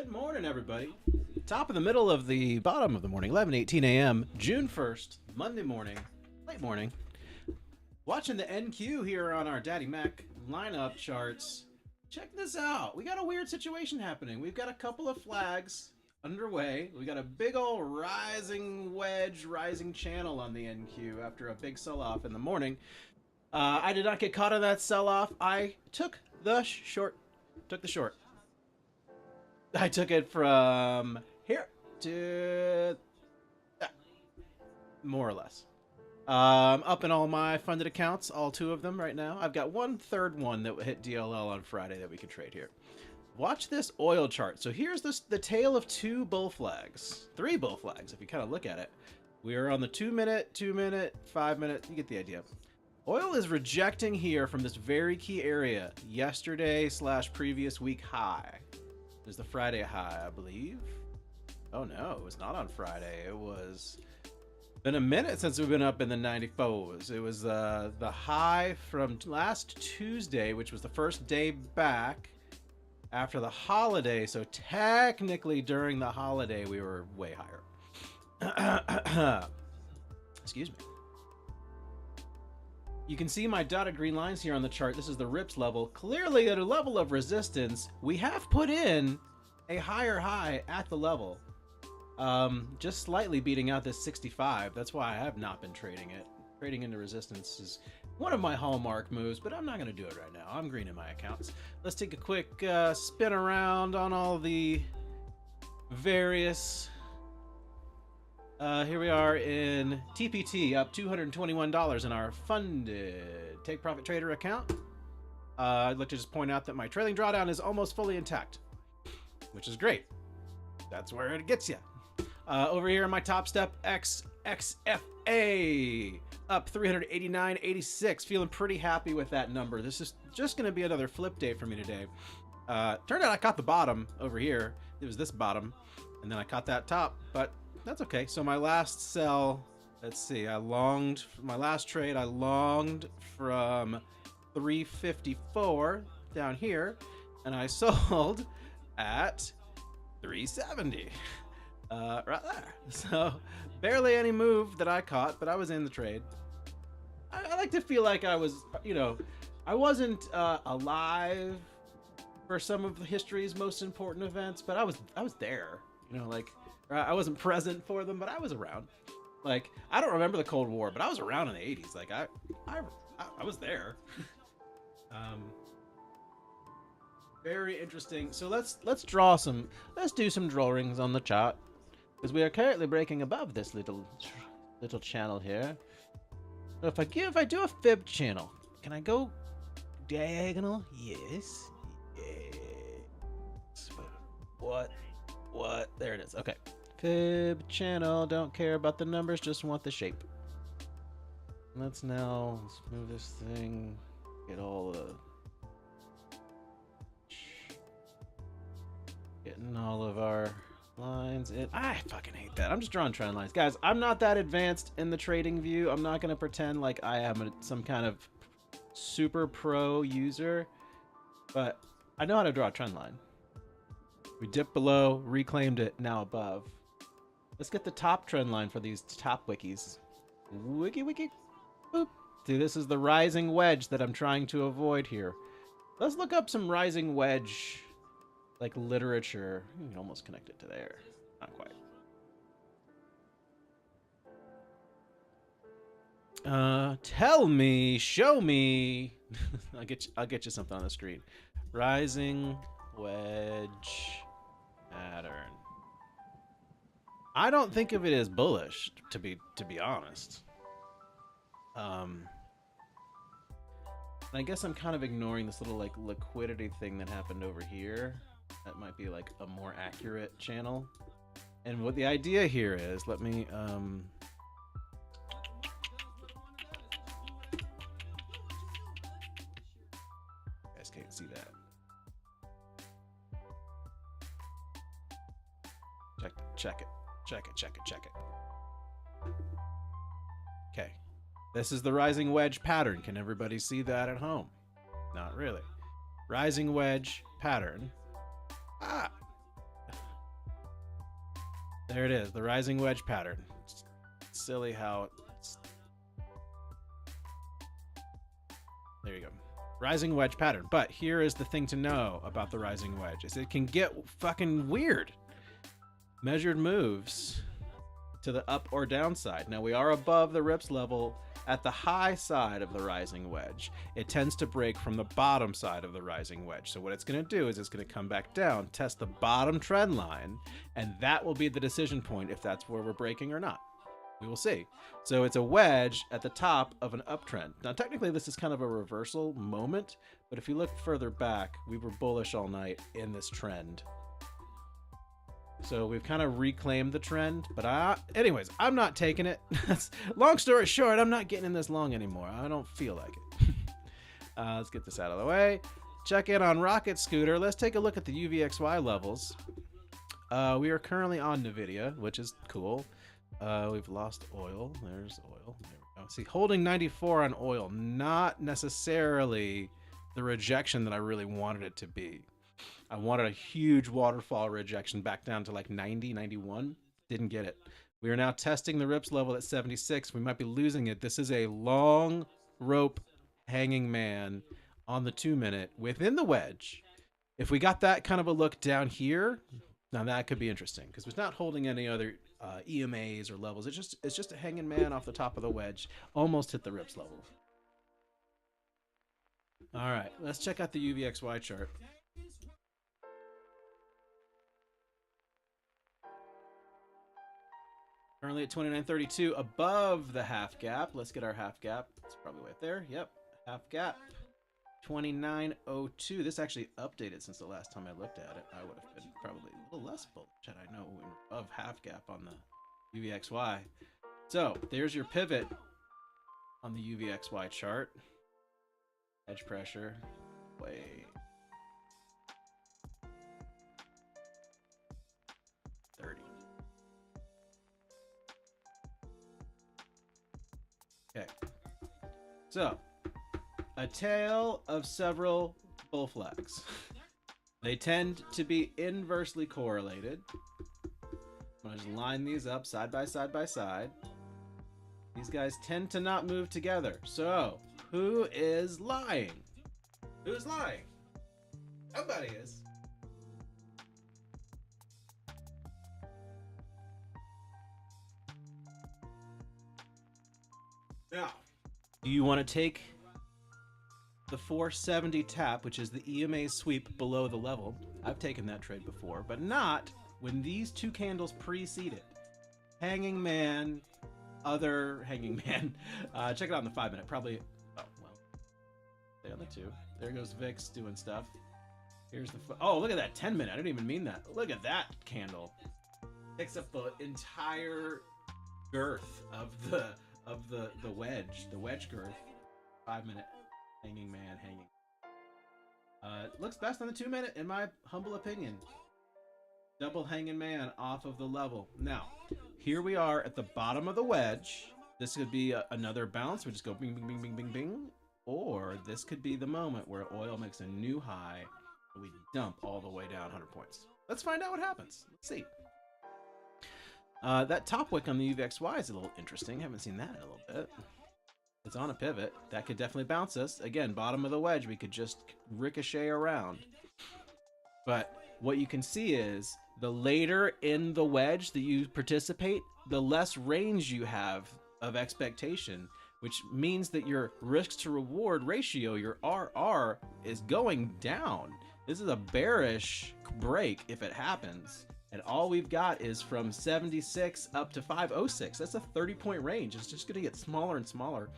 Good morning, everybody. Top of the middle of the bottom of the morning, 11:18 a.m., June 1st, Monday morning, late morning. Watching the NQ here on our Daddy Mac lineup charts. Check this out. We got a weird situation happening. We've got a couple of flags underway. We got a big old rising wedge, rising channel on the NQ after a big sell-off in the morning. I did not get caught on that sell-off. I took the short. I took it from here to more or less. Up in all my funded accounts, all two of them right now. I've got one third one that hit DLL on Friday that we can trade here. Watch this oil chart. So here's the tail of three bull flags, if you kind of look at it. We are on the 2 minute, 2 minute, 5 minute. You get the idea. Oil is rejecting here from this very key area. Yesterday / previous week high. It was the Friday high, I believe. Oh no, it was not on Friday. It was been a minute since we've been up in the 94s. It was the high from last Tuesday, which was the first day back after the holiday. So technically during the holiday, we were way higher. Excuse me. You can see my dotted green lines here on the chart. This is the RIPS level. Clearly at a level of resistance, we have put in a higher high at the level. Just slightly beating out this 65. That's why I have not been trading it. Trading into resistance is one of my hallmark moves, but I'm not going to do it right now. I'm green in my accounts. Let's take a quick spin around on all the various... here we are in TPT, up $221 in our funded Take Profit Trader account. I'd like to just point out that my trailing drawdown is almost fully intact, which is great. That's where it gets you. Over here in my TopStep XXFA, up 389.86. Feeling pretty happy with that number. This is just going to be another flip day for me today. Turned out I caught the bottom over here. It was this bottom, and then I caught that top, but that's okay. So my last sell, let's see, my last trade, I longed from 354 down here, and I sold at 370 right there. So barely any move that I caught, but I was in the trade. I like to feel like I was, I wasn't alive for some of history's most important events, but I was there, I wasn't present for them, but I was around. Like, I don't remember the Cold War, but I was around in the 80s. Like, I was there. Very interesting. So let's do some drawings on the chart, because we are currently breaking above this little channel here. So if I do a fib channel, can I go diagonal? Yes. What? There it is. Okay. Fib channel. Don't care about the numbers. Just want the shape. Let's move this thing. Get all the... Getting all of our lines in. I fucking hate that. I'm just drawing trend lines. Guys, I'm not that advanced in the trading view. I'm not going to pretend like I am some kind of super pro user. But I know how to draw a trend line. We dipped below, reclaimed it, now above. Let's get the top trend line for these top wikis. Wiki. Boop. See, this is the rising wedge that I'm trying to avoid here. Let's look up some rising wedge, like literature. You can almost connect it to there. Not quite. Tell me, show me. I'll get you something on the screen. Rising wedge pattern. I don't think of it as bullish, to be honest. I guess I'm kind of ignoring this little like liquidity thing that happened over here. That might be like a more accurate channel. And what the idea here is, let me you guys can't see that. Check it. Okay. This is the rising wedge pattern. Can everybody see that at home? Not really. Rising wedge pattern. There it is, the rising wedge pattern. It's silly how it's... There you go. Rising wedge pattern. But here is the thing to know about the rising wedge, is it can get fucking weird. Measured moves to the up or down side. Now we are above the rips level at the high side of the rising wedge. It tends to break from the bottom side of the rising wedge. So what it's going to do is it's going to come back down, test the bottom trend line, and that will be the decision point if that's where we're breaking or not. We will see. So it's a wedge at the top of an uptrend. Now technically this is kind of a reversal moment, but if you look further back, we were bullish all night in this trend. So we've kind of reclaimed the trend, but anyways, I'm not taking it. Long story short, I'm not getting in this long anymore. I don't feel like it. Let's get this out of the way. Check in on Rocket Scooter. Let's take a look at the UVXY levels. We are currently on NVIDIA, which is cool. We've lost oil. There's oil. There we go. See, holding 94 on oil, not necessarily the rejection that I really wanted it to be. I wanted a huge waterfall rejection back down to like 90, 91. Didn't get it. We are now testing the rips level at 76. We might be losing it. This is a long rope hanging man on the 2-minute within the wedge. If we got that kind of a look down here, now that could be interesting because it's not holding any other EMAs or levels. It's just a hanging man off the top of the wedge. Almost hit the rips level. All right, let's check out the UVXY chart. Currently at 29.32, above the half gap. Let's get our half gap. It's probably right there. Yep, half gap. 29.02. This actually updated since the last time I looked at it. I would have been probably a little less bullish had I known we were above half gap on the UVXY. So there's your pivot on the UVXY chart. Edge pressure. Wait. 30. Okay. So, a tale of several bull flags. They tend to be inversely correlated. I'm going to just line these up side by side by side. These guys tend to not move together. So, who is lying? Who's lying? Nobody is. Now, do you want to take the 470 tap, which is the EMA sweep below the level? I've taken that trade before, but not when these two candles precede it. Hanging man, other hanging man. Check it out in the 5-minute. Probably, oh, well, stay on the 2. There goes VIX doing stuff. Here's the, oh, look at that 10-minute. I didn't even mean that. Look at that candle. Takes up the entire girth of the wedge girth. 5-minute hanging man hanging. It looks best on the 2-minute in my humble opinion. Double hanging man off of the level. Now, here we are at the bottom of the wedge. This could be another bounce. We just go bing, bing, bing, bing, bing, bing. Or this could be the moment where oil makes a new high and we dump all the way down 100 points. Let's find out what happens. Let's see. That top wick on the UVXY is a little interesting. Haven't seen that in a little bit. It's on a pivot. That could definitely bounce us. Again, bottom of the wedge, we could just ricochet around. But what you can see is the later in the wedge that you participate, the less range you have of expectation, which means that your risk to reward ratio, your RR, is going down. This is a bearish break if it happens. And all we've got is from 76 up to 506. That's a 30-point range. It's just going to get smaller and smaller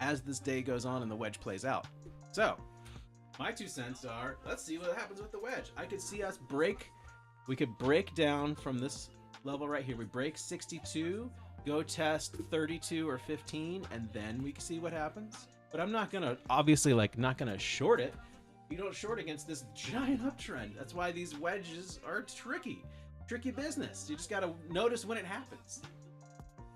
as this day goes on and the wedge plays out. So, my 2 cents are, let's see what happens with the wedge. I could see us break. We could break down from this level right here. We break 62, go test 32 or 15, and then we can see what happens. But I'm not going to, obviously, like, not going to short it. You don't short against this giant uptrend. That's why these wedges are tricky business. You just got to notice when it happens.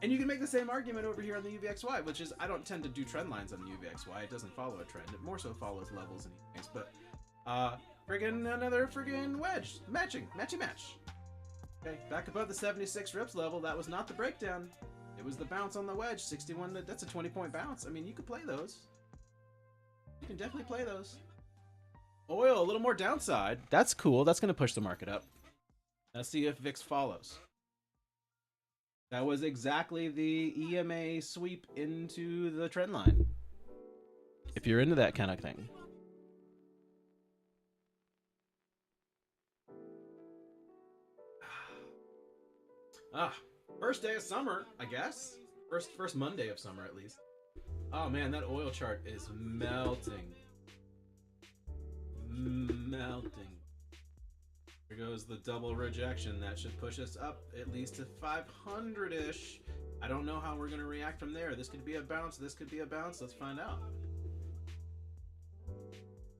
And you can make the same argument over here on the UVXY, which is I don't tend to do trend lines on the UVXY. It doesn't follow a trend. It more so follows levels and things. But friggin' another friggin' wedge. Matchy match. Okay, back above the 76 rips level. That was not the breakdown. It was the bounce on the wedge. 61, that's a 20-point bounce. I mean, you could play those. You can definitely play those. Oil, a little more downside. That's cool. That's going to push the market up. Let's see if VIX follows. That was exactly the EMA sweep into the trend line. If you're into that kind of thing. First day of summer, I guess. First Monday of summer, at least. Oh man, that oil chart is melting. Melting. Here goes the double rejection. That should push us up at least to 500-ish. I don't know how we're going to react from there. This could be a bounce. This could be a bounce. Let's find out.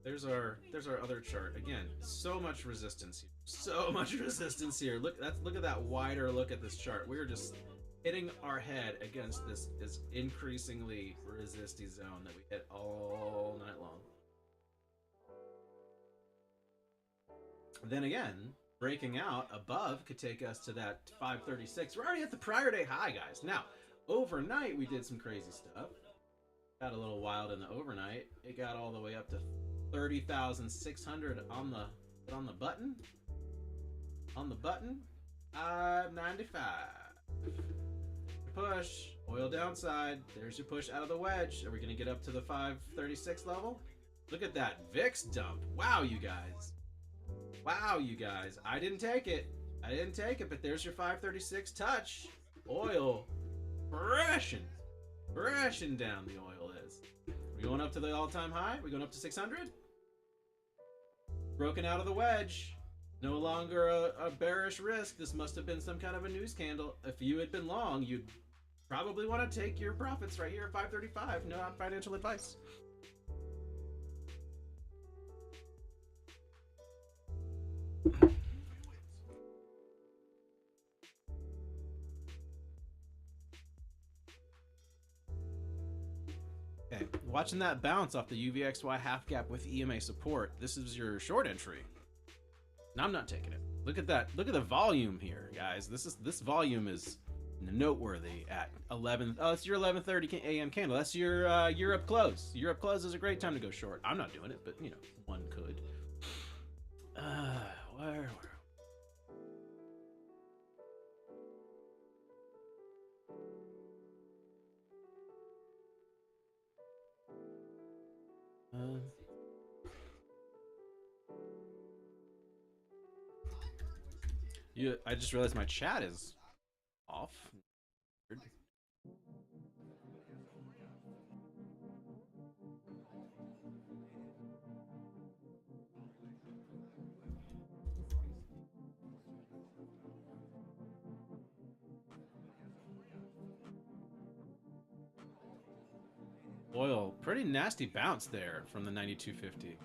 There's our other chart. Again, so much resistance here. So much resistance here. Look at that wider look at this chart. We're just hitting our head against this increasingly resisty zone that we hit all night long. Then again, breaking out above could take us to that 536. We're already at the prior day high, guys. Now, overnight we did some crazy stuff. Got a little wild in the overnight. It got all the way up to 30,600 on the button. On the button, 595. Push, oil downside. There's your push out of the wedge. Are we gonna get up to the 536 level? Look at that VIX dump. Wow, you guys. Wow, you guys. I didn't take it. But there's your 536 touch. Oil crashing down. The oil is. We're going up to the all-time high. We're going up to 600. Broken out of the wedge. No longer a bearish risk. This must have been some kind of a news candle. If you had been long, you'd probably want to take your profits right here at 535. No financial advice. Okay, watching that bounce off the UVXY half gap with EMA support. This is your short entry. No, I'm not taking it. Look at that. Look at the volume here, guys. This volume is noteworthy at 11. Oh, it's your 11:30 a.m. candle. That's your Europe close. Europe close is a great time to go short. I'm not doing it, but you know, one could. Where? I just realized my chat is off. Weird. Oil, pretty nasty bounce there from the 92.50.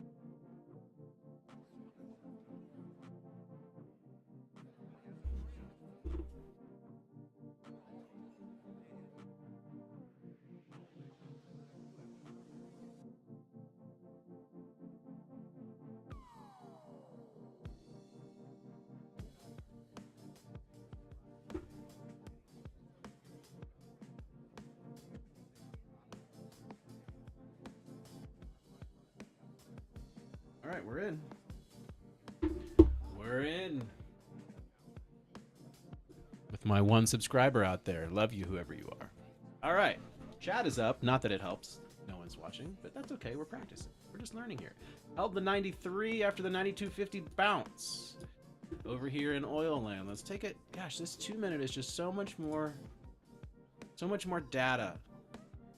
All right, we're in. We're in. With my one subscriber out there. Love you, whoever you are. All right, chat is up. Not that it helps. No one's watching, but that's okay. We're practicing. We're just learning here. Held the 93 after the 92.50 bounce. Over here in oil land. Let's take it. Gosh, this 2-minute is just so much more data.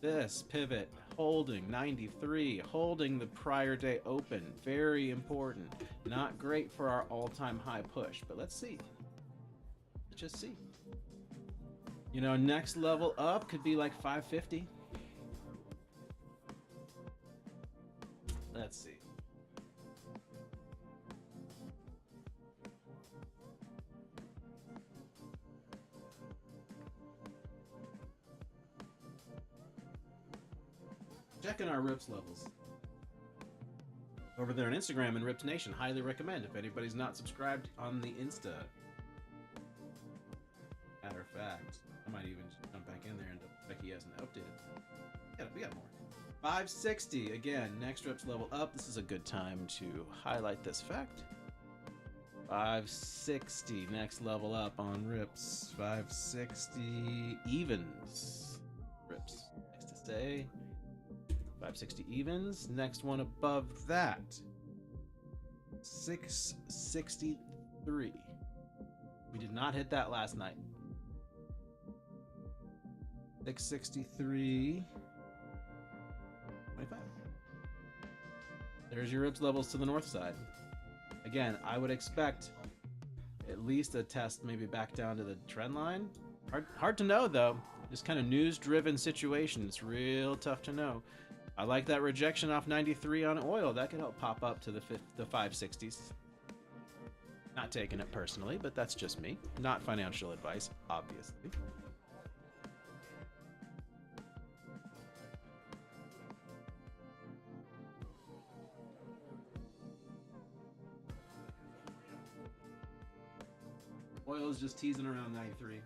This pivot. Holding 93, holding the prior day open. Very important. Not great for our all-time high push, but let's see. Let's just see. You know, next level up could be like 550. Let's see. Checking our Rips levels. Over there on Instagram and Rips Nation. Highly recommend if anybody's not subscribed on the Insta. Matter of fact, I might even just jump back in there and check he hasn't updated. Yeah, we got more. 560 again. Next reps level up. This is a good time to highlight this fact. 560 next level up on rips. 560 evens rips. Next to say 560 evens. Next one above that 663. We did not hit that last night. 663. 25. There's your rips levels to the north side. Again, I would expect at least a test maybe back down to the trend line. Hard to know though. Just kind of news-driven situation. It's real tough to know. I like that rejection off 93 on oil. That could help pop up to the 560s. Not taking it personally, but that's just me. Not financial advice, obviously. Oil is just teasing around 93.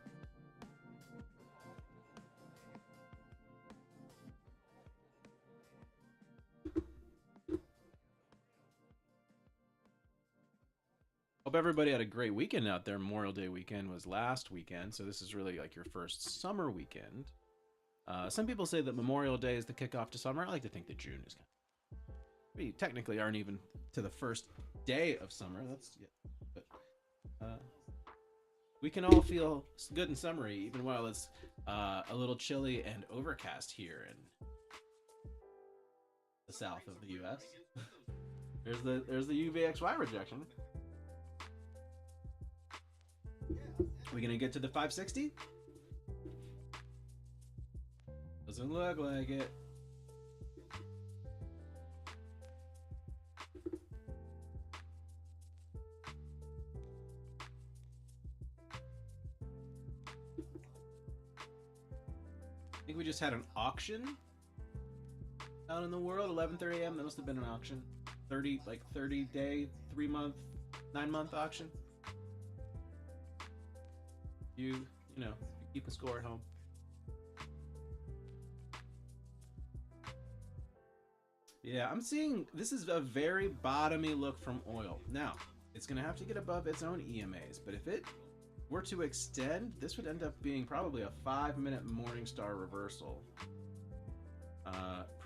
Hope everybody had a great weekend out there. Memorial Day weekend was last weekend, so this is really like your first summer weekend. Some people say that Memorial Day is the kickoff to summer. I like to think that June is kind of... We technically aren't even to the first day of summer. That's but we can all feel good and summery even while it's a little chilly and overcast here in the south of the U.S. there's the UVXY rejection. We gonna get to the 560? Doesn't look like it. I think we just had an auction out in the world. 11:30 a.m. That must have been an auction. 30 day, 3-month, 9-month auction. You know, keep a score at home. Yeah, I'm seeing this is a very bottomy look from oil. Now, it's gonna have to get above its own EMAs, but if it were to extend, this would end up being probably a 5-minute Morningstar reversal.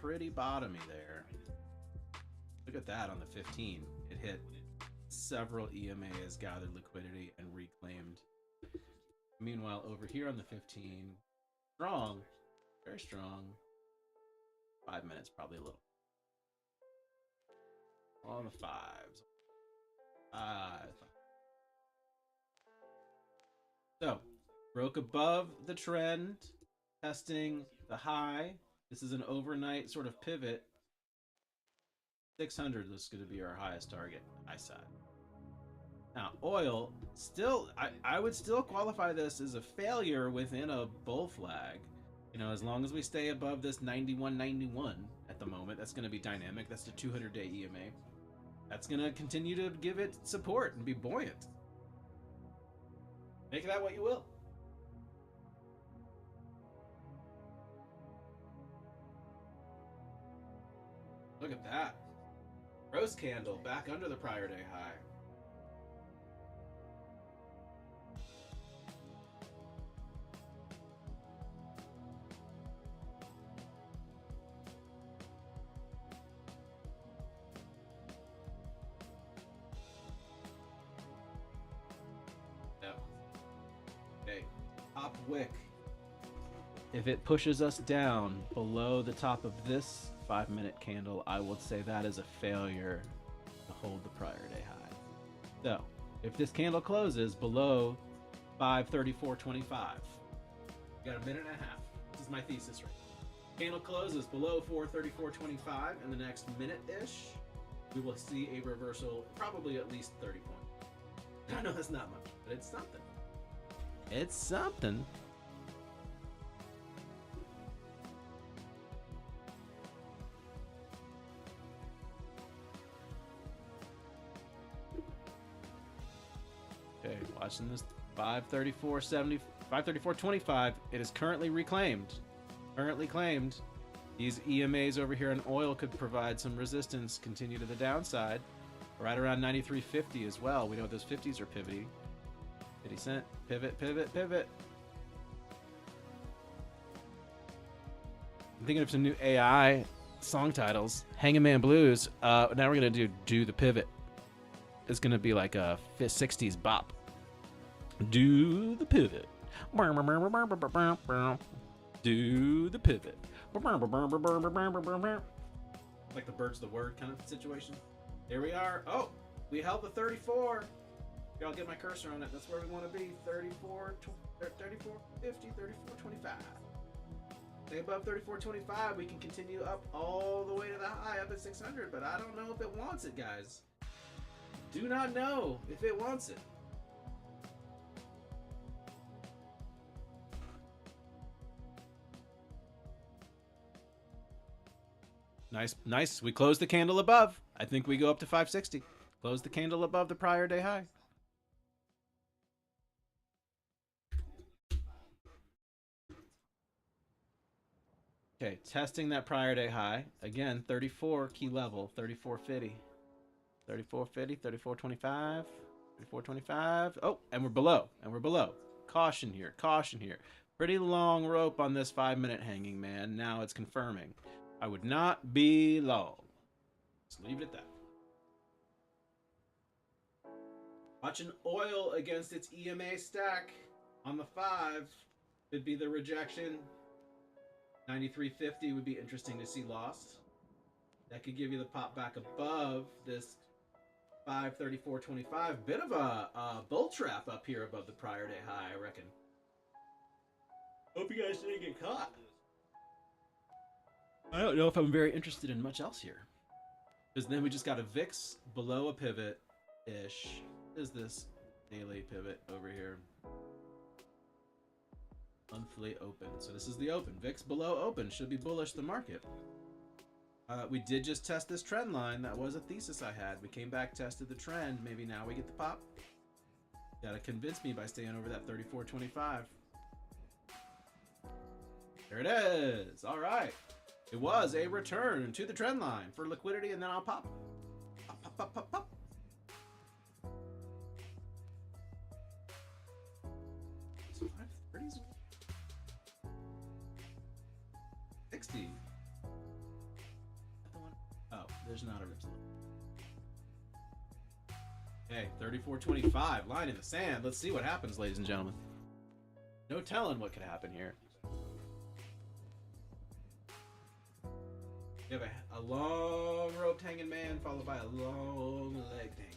Pretty bottomy there. Look at that on the 15. It hit several EMAs, gathered liquidity, and reclaimed. Meanwhile, over here on the 15, strong, very strong. 5 minutes, probably a little. On the 5s. 5. So, broke above the trend, testing the high. This is an overnight sort of pivot. 600 is going to be our highest target, high side. Now, oil, still, I would still qualify this as a failure within a bull flag. You know, as long as we stay above this 91.91 at the moment, that's going to be dynamic. That's the 200-day EMA. That's going to continue to give it support and be buoyant. Make that what you will. Look at that. Rose candle back under the prior day high. Okay, top wick. If it pushes us down below the top of this 5-minute candle, I will say that is a failure to hold the prior day high. So, if this candle closes below 534.25, we got a minute and a half. This is my thesis right now. Candle closes below 434.25 in the next minute-ish, we will see a reversal, probably at least 30 points. I know that's not much, but it's something. It's something. Okay, watching this 534.70, 534.25. It is currently reclaimed. Currently claimed. These EMAs over here in oil could provide some resistance, continue to the downside. Right around 93.50 as well. We know those 50s are pivoting. 50 cent. Pivot, pivot, pivot. I'm thinking of some new AI song titles. Hangin' Man Blues. Now we're going to do the pivot. It's going to be like a 60s bop. Do the pivot. Do the pivot. Like the bird's the word kind of situation. Here we are. Oh, we held the 34. Here, I'll get my cursor on it. That's where we want to be. 34, 34, 50, 34, 25. Stay above 34.25. We can continue up all the way to the high, up at 600, but I don't know if it wants it, guys. Do not know if it wants it. Nice, nice. We closed the candle above. I think we go up to 560. Close the candle above the prior day high. Okay, testing that prior day high. Again, 34 key level, 34.50. 34.50, 34.25, 34.25. Oh, and we're below, and we're below. Caution here, caution here. Pretty long rope on this 5-minute hanging, man. Now it's confirming. I would not be long. Just leave it at that. Watching oil against its EMA stack on the 5 could be the rejection. 93.50 would be interesting to see lost. That could give you the pop back above this 534.25. Bit of a bull trap up here above the prior day high, I reckon. Hope you guys didn't get caught. I don't know if I'm very interested in much else here. Because then we just got a VIX below a pivot-ish. Is this daily pivot over here? Monthly open. So this is the open. VIX below open should be bullish the market. We did just test this trend line. That was a thesis I had. We came back, tested the trend. Maybe now we get the pop. Gotta convince me by staying over that 34.25. There it is. All right. It was a return to the trend line for liquidity, and then I'll pop. Pop, pop, pop, pop, pop. So 530s. 60. Oh, there's not a rip. Okay, 34.25. Line in the sand. Let's see what happens, ladies and gentlemen. No telling what could happen here. You have a long rope hanging man followed by a long leg hang.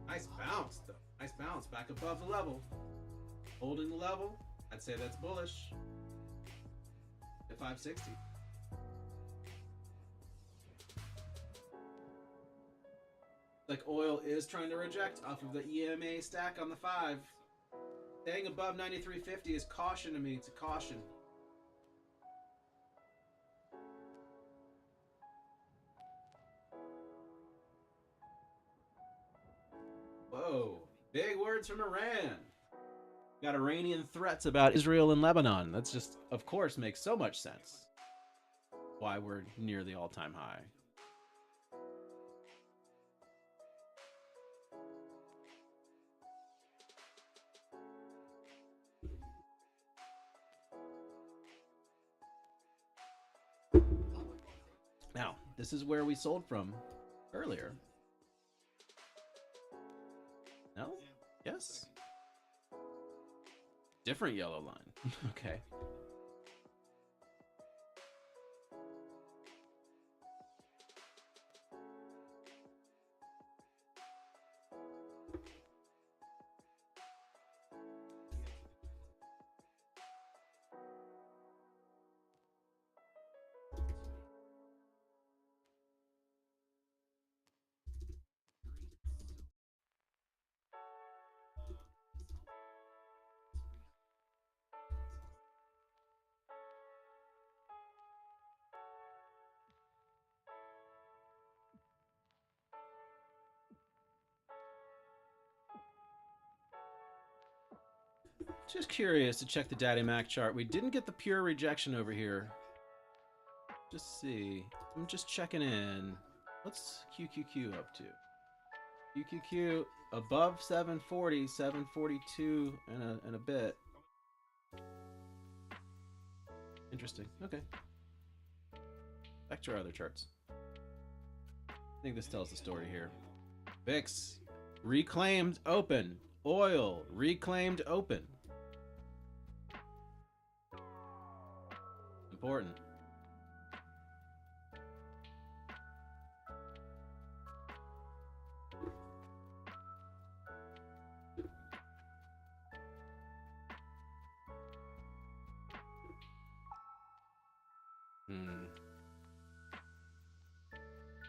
Nice bounce, though. Nice bounce back above the level. Holding the level. I'd say that's bullish. At 560. Like oil is trying to reject off of the EMA stack on the 5. Staying above 93.50 is caution to me. It's a caution. Whoa, big words from Iran. Got Iranian threats about Israel and Lebanon. That's just, of course, makes so much sense. Why we're near the all-time high. Now, this is where we sold from earlier. No? Yes? Different yellow line. Okay. Just curious to check the Daddy Mac chart. We didn't get the pure rejection over here. Just see. I'm just checking in. What's QQQ up to? QQQ above 740, 742 and a bit. Interesting. Okay. Back to our other charts. I think this tells the story here. VIX reclaimed open. Oil reclaimed open. Important.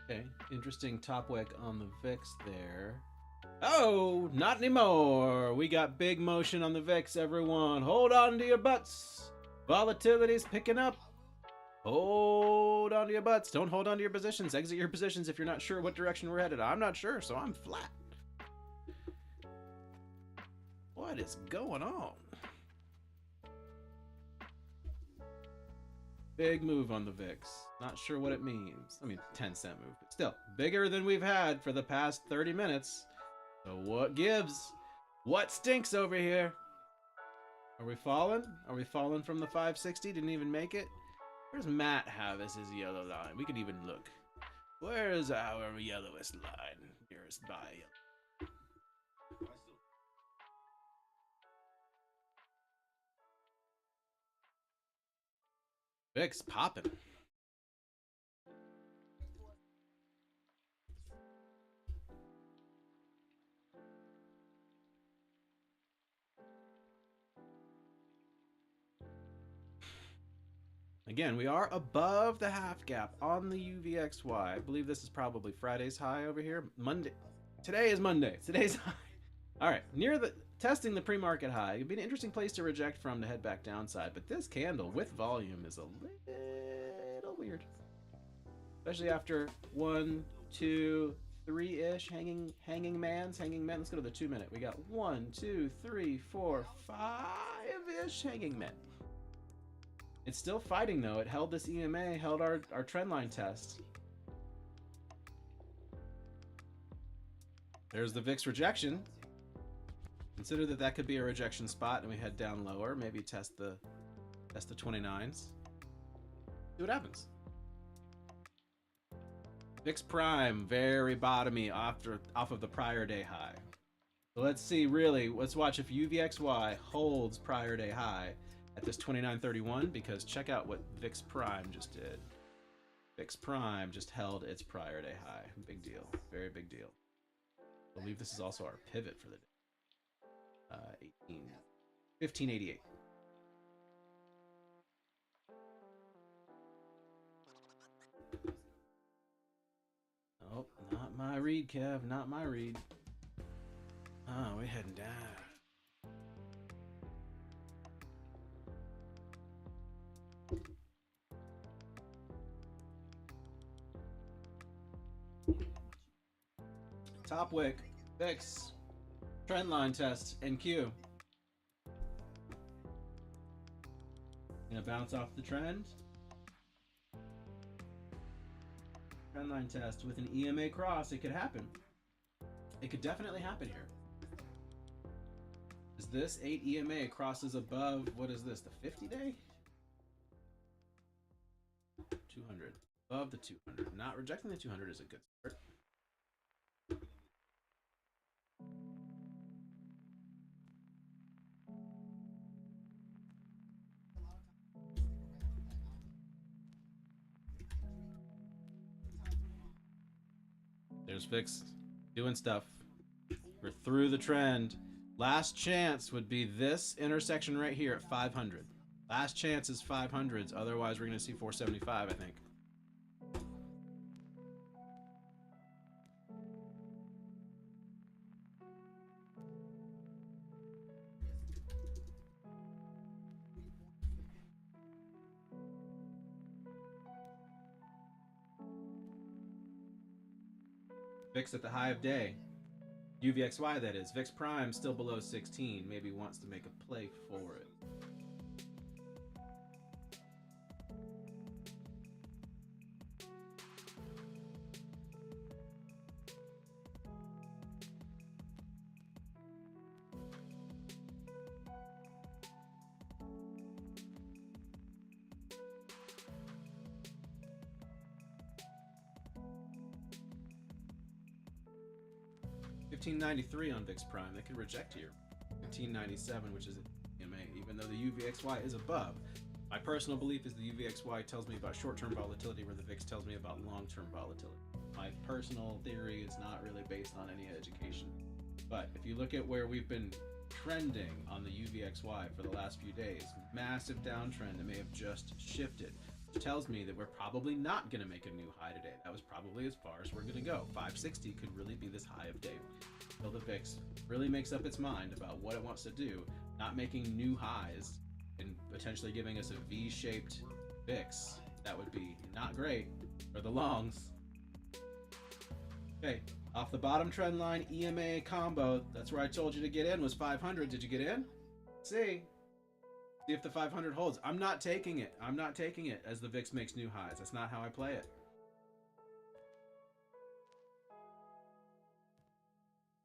Okay, interesting top wick on the VIX there. Oh, not anymore. We got big motion on the VIX, everyone. Hold on to your butts. Volatility's picking up. Hold on to your butts. Don't hold on to your positions. Exit your positions if you're not sure what direction we're headed. I'm not sure, so I'm flat. What is going on? Big move on the VIX. Not sure what it means. I mean, 10-cent move, but still bigger than we've had for the past 30 minutes. So what gives? What stinks over here? Are we falling? Are we falling from the 560? Didn't even make it? Where's Matt have as his yellow line? We can even look. Where's our yellowest line? Nearest by. VIX popping. Again, we are above the half gap on the UVXY. I believe this is probably Friday's high over here. Monday. Today is Monday. Today's high. All right, near the testing the pre-market high. It'd be an interesting place to reject from to head back downside, but this candle with volume is a little weird, especially after 1, 2, 3-ish hanging men. Let's go to the 2-minute. We got 1, 2, 3, 4, 5-ish hanging men. It's still fighting though. It held this EMA, held our trend line test. There's the VIX rejection. Consider that could be a rejection spot, and we head down lower. Maybe test the 29s. See what happens. VIX Prime very bottomy off of the prior day high. So let's see. Really, let's watch if UVXY holds prior day high at this 29.31, because check out what VIX Prime just did. VIX Prime just held its prior day high. Big deal. Very big deal. I believe this is also our pivot for the day. 1588. Oh, not my read, Kev. Not my read. Oh, we're heading down. Top wick, VIX, trend line test, and Q. Gonna bounce off the trend. Trend line test with an EMA cross. It could happen. It could definitely happen here. Is this 8 EMA crosses above, what is this, the 50-day? 200. Above the 200. Not rejecting the 200 is a good start. There's VIX doing stuff. We're through the trend. Last chance would be this intersection right here at 500. Last chance is 500s. Otherwise, we're going to see 475, I think. VIX at the high of day. UVXY, that is. VIX Prime still below 16. Maybe wants to make a play for it. $15.93 on VIX Prime. They could reject here. $15.97, which is EMA, even though the UVXY is above. My personal belief is the UVXY tells me about short-term volatility, where the VIX tells me about long-term volatility. My personal theory is not really based on any education. But if you look at where we've been trending on the UVXY for the last few days, massive downtrend that may have just shifted, which tells me that we're probably not going to make a new high today. That was probably as far as we're going to go. 560 could really be this high of day until the VIX really makes up its mind about what it wants to do, not making new highs and potentially giving us a V-shaped VIX. That would be not great for the longs. Okay, off the bottom trend line, EMA combo. That's where I told you to get in, was 500. Did you get in? See if the 500 holds. I'm not taking it. I'm not taking it as the VIX makes new highs. That's not how I play it.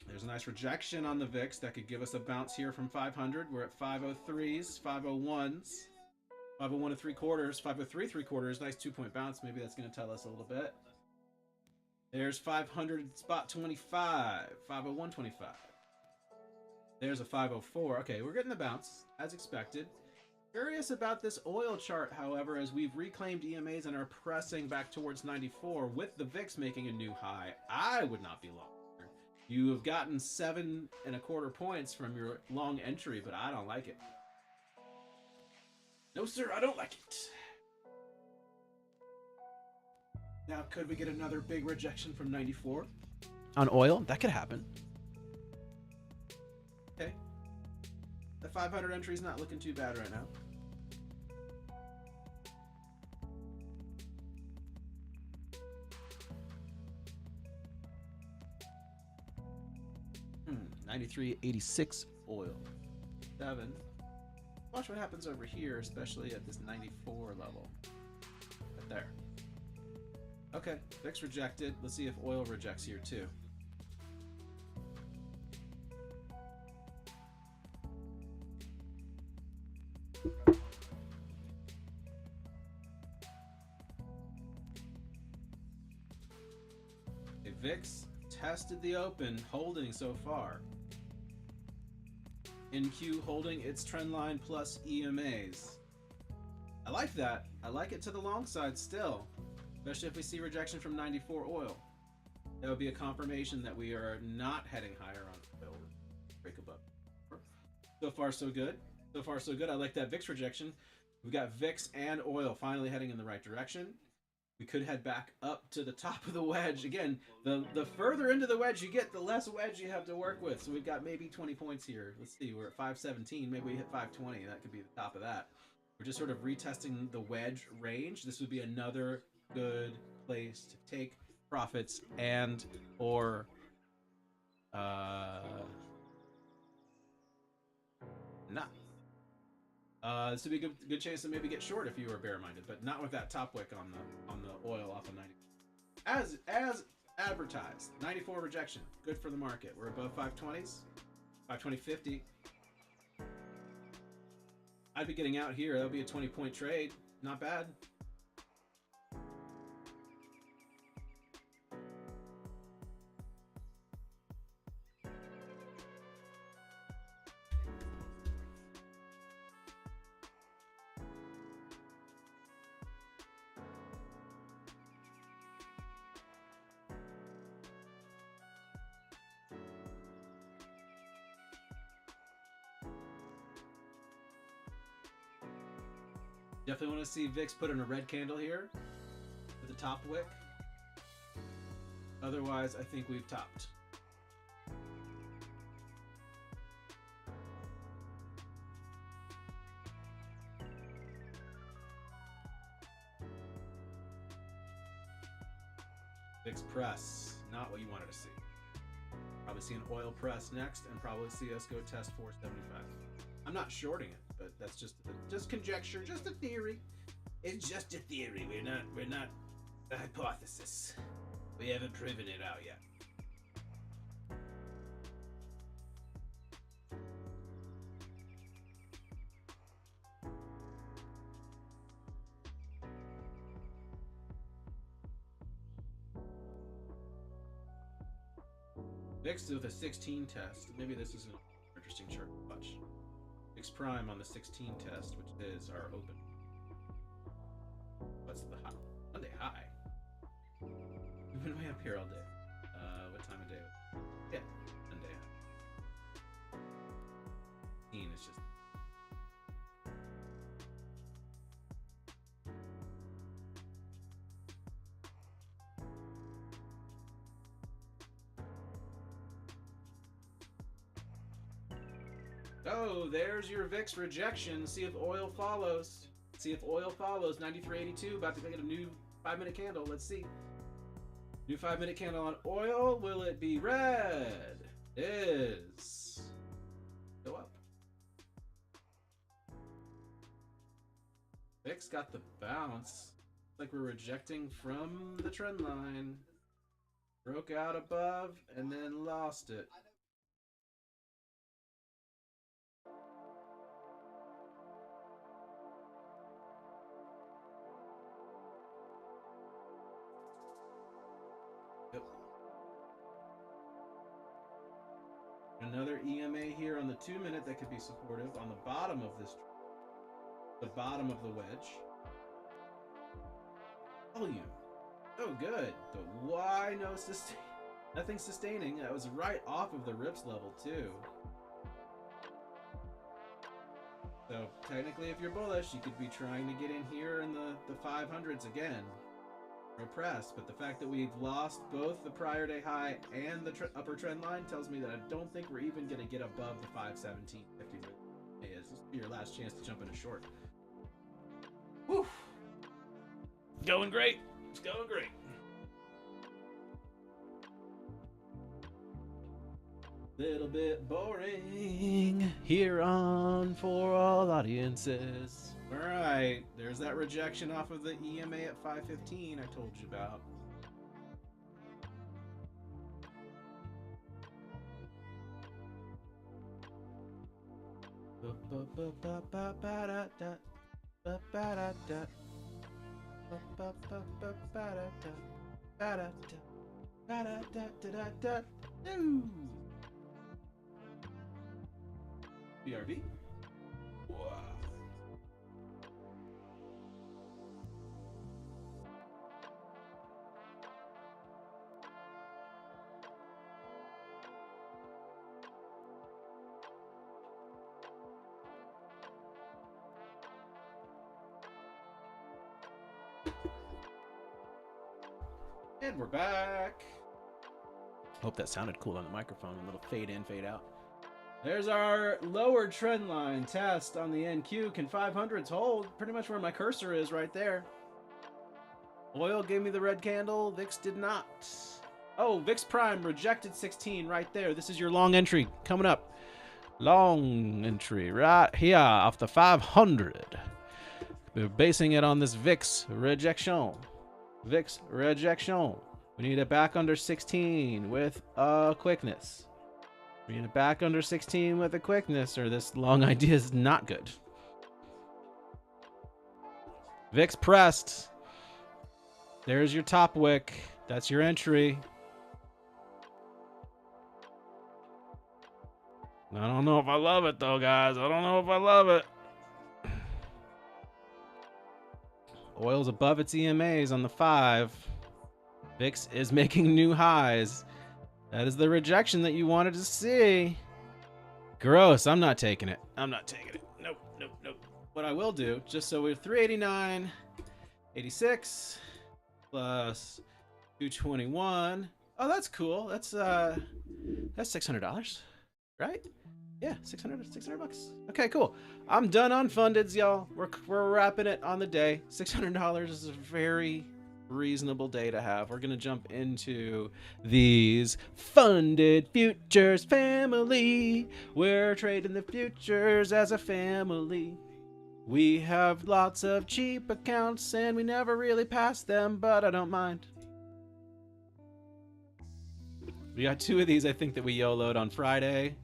There's a nice rejection on the VIX that could give us a bounce here from 500. We're at 503s, 501s, 501 and 3/4, 503 3/4. Nice 2-point bounce. Maybe that's going to tell us a little bit. There's 500 spot 25, 501.25. There's a 504. Okay, we're getting the bounce as expected. Curious about this oil chart, however, as we've reclaimed EMAs and are pressing back towards 94 with the VIX making a new high. I would not be long. You have gotten 7.25 points from your long entry, but I don't like it. No, sir, I don't like it. Now, could we get another big rejection from 94 on oil? That could happen. Okay. The 500 entry is not looking too bad right now. $93.86 oil. 7. Watch what happens over here, especially at this 94 level. Right there. Okay, VIX rejected. Let's see if oil rejects here too. Okay, VIX tested the open, holding so far. NQ holding its trend line plus EMAs. I like that. I like it to the long side still, especially if we see rejection from 94 oil. That would be a confirmation that we are not heading higher on oil. Break above. So far, so good. So far, so good. I like that VIX rejection. We've got VIX and oil finally heading in the right direction. We could head back up to the top of the wedge. Again, the further into the wedge you get, the less wedge you have to work with. So we've got maybe 20 points here. Let's see, we're at 517. Maybe we hit 520. That could be the top of that. We're just sort of retesting the wedge range. This would be another good place to take profits and or not. This would be a good chance to maybe get short if you were bear-minded, but not with that top wick on the oil off of 90. As advertised, 94 rejection, good for the market. We're above 520s, 520.50. I'd be getting out here. That would be a 20-point trade. Not bad. Definitely want to see VIX put in a red candle here for the top wick. Otherwise, I think we've topped. VIX press, not what you wanted to see. probably see an oil press next, and probably see us go test 475. I'm not shorting it, but that's just conjecture, just a theory. It's just a theory. We're not a hypothesis. We haven't proven it out yet. VIX with a 16 test. Maybe this is an interesting chart to watch. VIX prime on the 16 test, which is our open. What's the high? Monday high. We've been way up here all day. What time of day? Yeah, Monday high. 16 is just. Oh, there's your VIX rejection. See if oil follows. See if oil follows. 93.82. About to get a new 5-minute candle. Let's see. New 5-minute candle on oil. Will it be red? It is. Go up. VIX got the bounce. Like we're rejecting from the trend line. Broke out above and then lost it. Yep. Another EMA here on the 2-minute that could be supportive on the bottom of this, the bottom of the wedge. Volume. Oh, good. But why no sustain? Nothing sustaining. That was right off of the rips level too. So technically, if you're bullish, you could be trying to get in here in the 500s again. Repressed, but the fact that we've lost both the prior day high and the upper trend line tells me that I don't think we're even going to get above the 517.50. This will be your last chance to jump in a short. Whew. It's going great. It's going great. Little bit boring here on For All Audiences. All right, there's that rejection off of the EMA at 515 I told you about. BRB. Wow. And we're back. Hope that sounded cool on the microphone. A little fade in, fade out. There's our lower trend line test on the NQ. Can 500s hold? Pretty much where my cursor is right there. Oil gave me the red candle. VIX did not. Oh, VIX Prime rejected 16 right there. This is your long entry coming up. Long entry right here off the 500. We're basing it on this VIX rejection. VIX rejection. We need it back under 16 with a quickness. We need it back under 16 with a quickness, or this long idea is not good. VIX pressed. There's your top wick. That's your entry. I don't know if I love it though, guys. I don't know if I love it. Oil's above its EMAs on the 5. VIX is making new highs. That is the rejection that you wanted to see. Gross. I'm not taking it. I'm not taking it. Nope, nope, nope. What I will do, just so we're 389.86 plus 221. Oh, that's cool. That's $600, right? Yeah, 600 bucks. Okay, cool. I'm done on fundeds, y'all. We're wrapping it on the day. $600 is a very, reasonable day to have. We're going to jump into these funded futures family. We're trading the futures as a family. We have lots of cheap accounts and we never really pass them, but I don't mind. We got 2 of these, I think, that we YOLO'd on Friday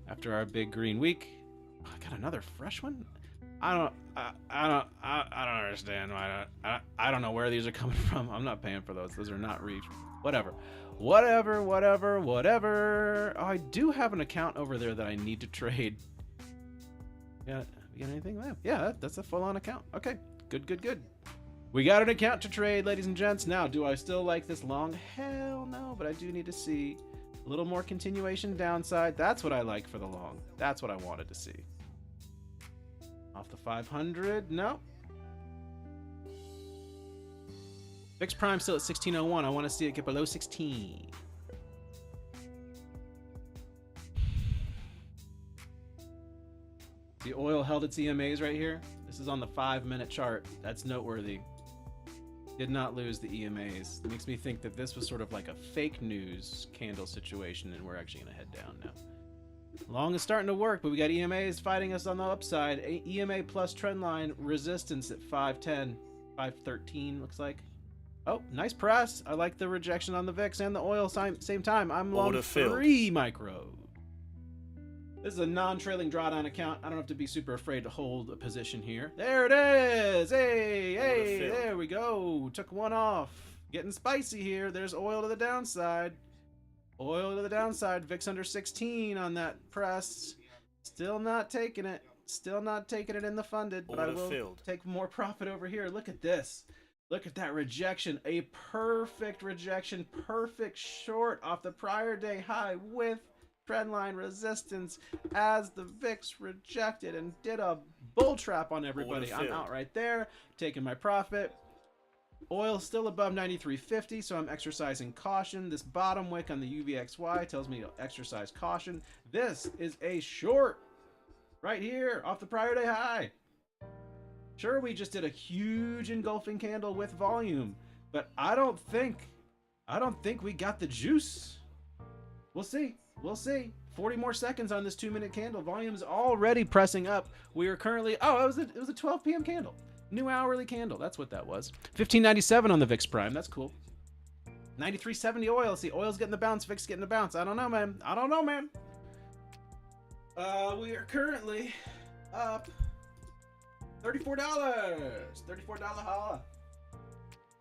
after our big green week. Oh, I got another fresh one. I don't understand why. I don't know where these are coming from. I'm not paying for those. Those are not reach. Whatever. Oh, I do have an account over there that I need to trade. Yeah, you got anything? Yeah, that's a full-on account. Okay, good. We got an account to trade, ladies and gents. Now, do I still like this long? Hell no, but I do need to see a little more continuation downside. That's what I like for the long. That's what I wanted to see. Off the 500, no. Fixed prime still at 1601. I want to see it get below 16. The oil held its EMAs right here. This is on the 5-minute chart. That's noteworthy. Did not lose the EMAs. It makes me think that this was sort of like a fake news candle situation, and we're actually going to head down now. Long is starting to work, but we got EMAs fighting us on the upside. EMA plus trendline resistance at 510, 513 looks like. Oh, nice press. I like the rejection on the VIX and the oil same time. I'm long 3 micro. This is a non-trailing drawdown account. I don't have to be super afraid to hold a position here. There it is. Hey, there we go. Took one off. Getting spicy here. There's oil to the downside. Oil to the downside. VIX under 16 on that press. Still not taking it. Still not taking it in the funded, but I will take more profit over here. Look at this. Look at that rejection. A perfect rejection. Perfect short off the prior day high with trendline resistance as the VIX rejected and did a bull trap on everybody. I'm out right there, taking my profit. Oil still above 93.50, so I'm exercising caution. This bottom wick on the UVXY tells me to exercise caution. This is a short right here off the prior day high. Sure, we just did a huge engulfing candle with volume, but I don't think we got the juice. We'll see. We'll see. 40 more seconds on this 2-minute candle. Volume's already pressing up. We are currently, it was a 12 p.m. candle. New hourly candle. That's what that was. 1597 on the VIX Prime. That's cool. 93.70 oil. See, oil's getting the bounce. VIX getting the bounce. I don't know, man. We are currently up $34. $34 holla.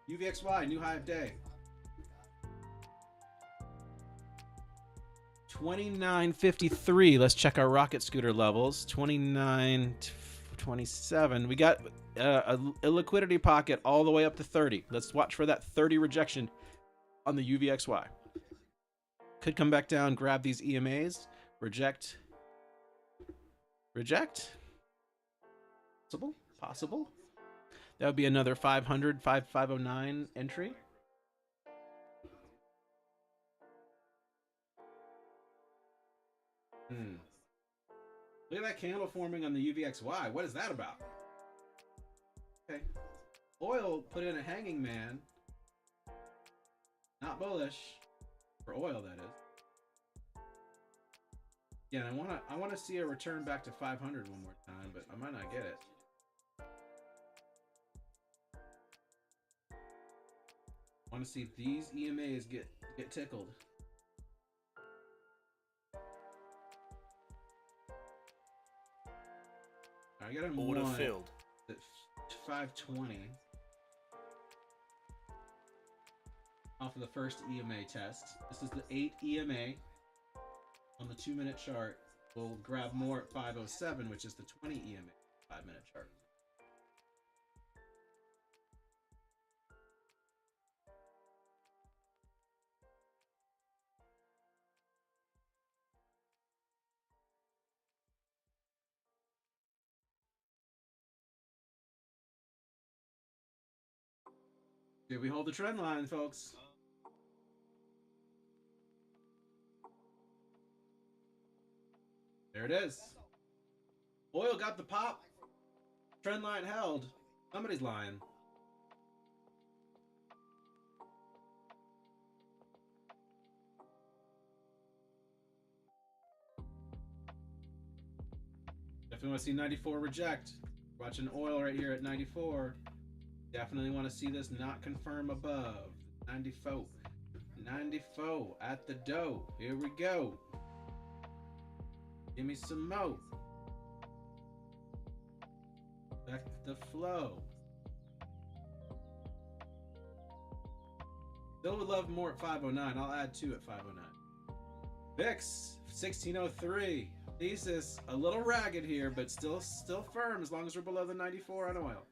UVXY, new high of day. 29.53. Let's check our rocket scooter levels. 29.27. We got a liquidity pocket all the way up to 30. Let's watch for that 30 rejection on the UVXY. Could come back down, grab these EMAs, reject. Possible. That would be another 500, 509 entry. Look at that candle forming on the UVXY. What is that about? Okay. Oil put in a hanging man. Not bullish. For oil, that is. Yeah, and I wanna see a return back to 500 one more time, but I might not get it. I want to see these EMAs get tickled. I got him order filled at 520 off of the first EMA test. This is the 8 EMA on the 2-minute chart. We'll grab more at 507, which is the 20 EMA 5-minute chart. Did we hold the trend line, folks? There it is. Oil got the pop. Trend line held. Somebody's lying. Definitely want to see 94 reject. Watching oil right here at 94. Definitely want to see this not confirm above 94. 94 at the dough. Here we go. Give me some more. Back to the flow. Still would love more at 509. I'll add 2 at 509. VIX 1603. Thesis a little ragged here, but still firm as long as we're below the 94 on oil.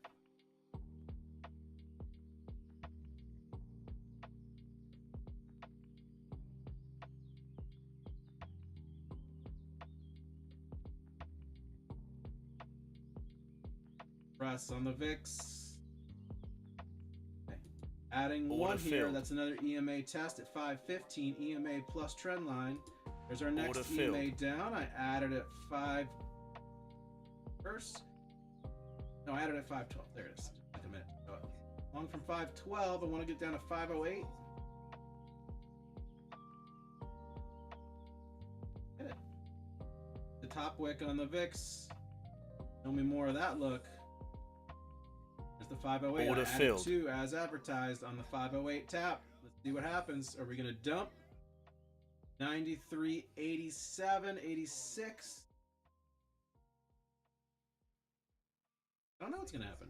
Press on the VIX. Okay. Adding Order one here. filled. That's another EMA test at 515. EMA plus trend line. There's our next Order EMA filled. down. I added at 5 first. No, I added at 512. There it is. Like a minute. Long from 512. I want to get down to 508. Hit it. The top wick on the VIX. Show me more of that look. There's the 508. Order I added filled. 2 as advertised on the 508 tap. Let's see what happens. Are we going to dump? 93, 87, 86. I don't know what's going to happen.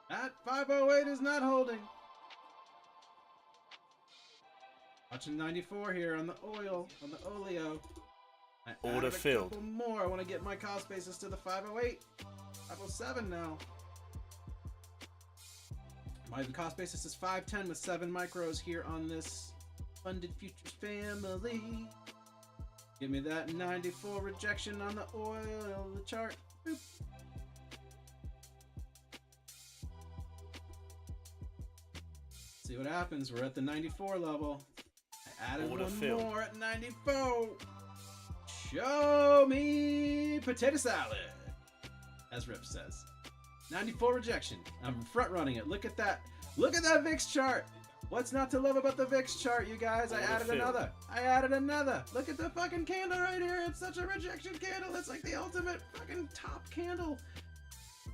That 508 is not holding. Watching 94 here on the oil, on the oleo. I Order added a filled. couple more. I want to get my cost basis to the 508. 507 now. My cost basis is 510 with 7 micros here on this Funded Futures family. Give me that 94 rejection on the oil, the chart. Boop. See what happens. We're at the 94 level. I added Order one filled. more at 94. Show me potato salad, as Rip says. 94 rejection. I'm front running it. Look at that. Look at that VIX chart. What's not to love about the VIX chart, you guys? I Order added filled. another. I added another. Look at the fucking candle right here. It's such a rejection candle. It's like the ultimate fucking top candle.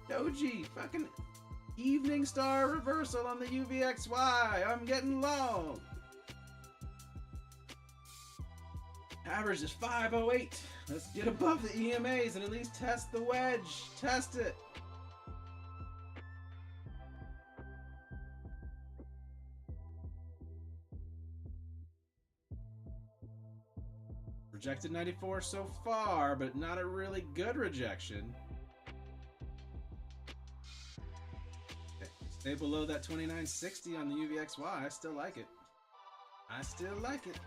Doji. Fucking evening star reversal on the UVXY. I'm getting long. Average is 508. Let's get above the EMAs and at least test the wedge. Test it. Rejected 94 so far, but not a really good rejection. Okay, stay below that 2960 on the UVXY. I still like it. I still like it.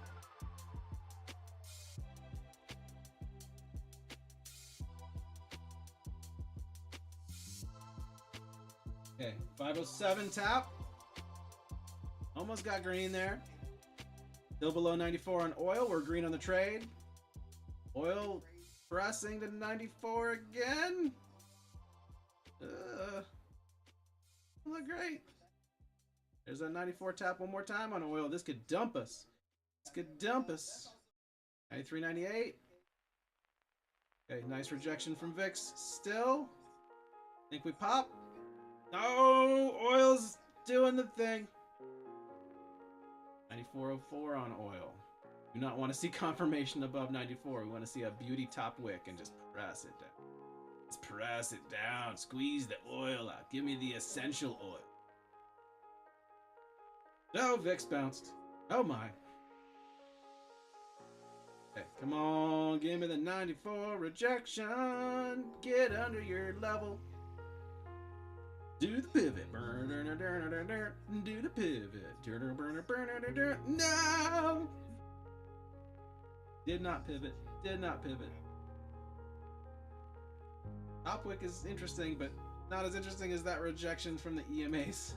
Okay, 507 tap. Almost got green there. Still below 94 on oil. We're green on the trade. Oil pressing to 94 again. Look great. There's that 94 tap one more time on oil. This could dump us. This could dump us. 93.98. Okay, nice rejection from VIX. Still. Think we pop? No, oil's doing the thing. 94.04 on oil. Do not want to see confirmation above 94. We want to see a beauty top wick and just press it down. Just press it down. Squeeze the oil out. Give me the essential oil. No, VIX bounced. Oh my. Okay, come on. Give me the 94 rejection. Get under your level. Do the pivot. Do the pivot. No! Did not pivot. Did not pivot. Top wick is interesting, but Not as interesting as that rejection from the EMAs.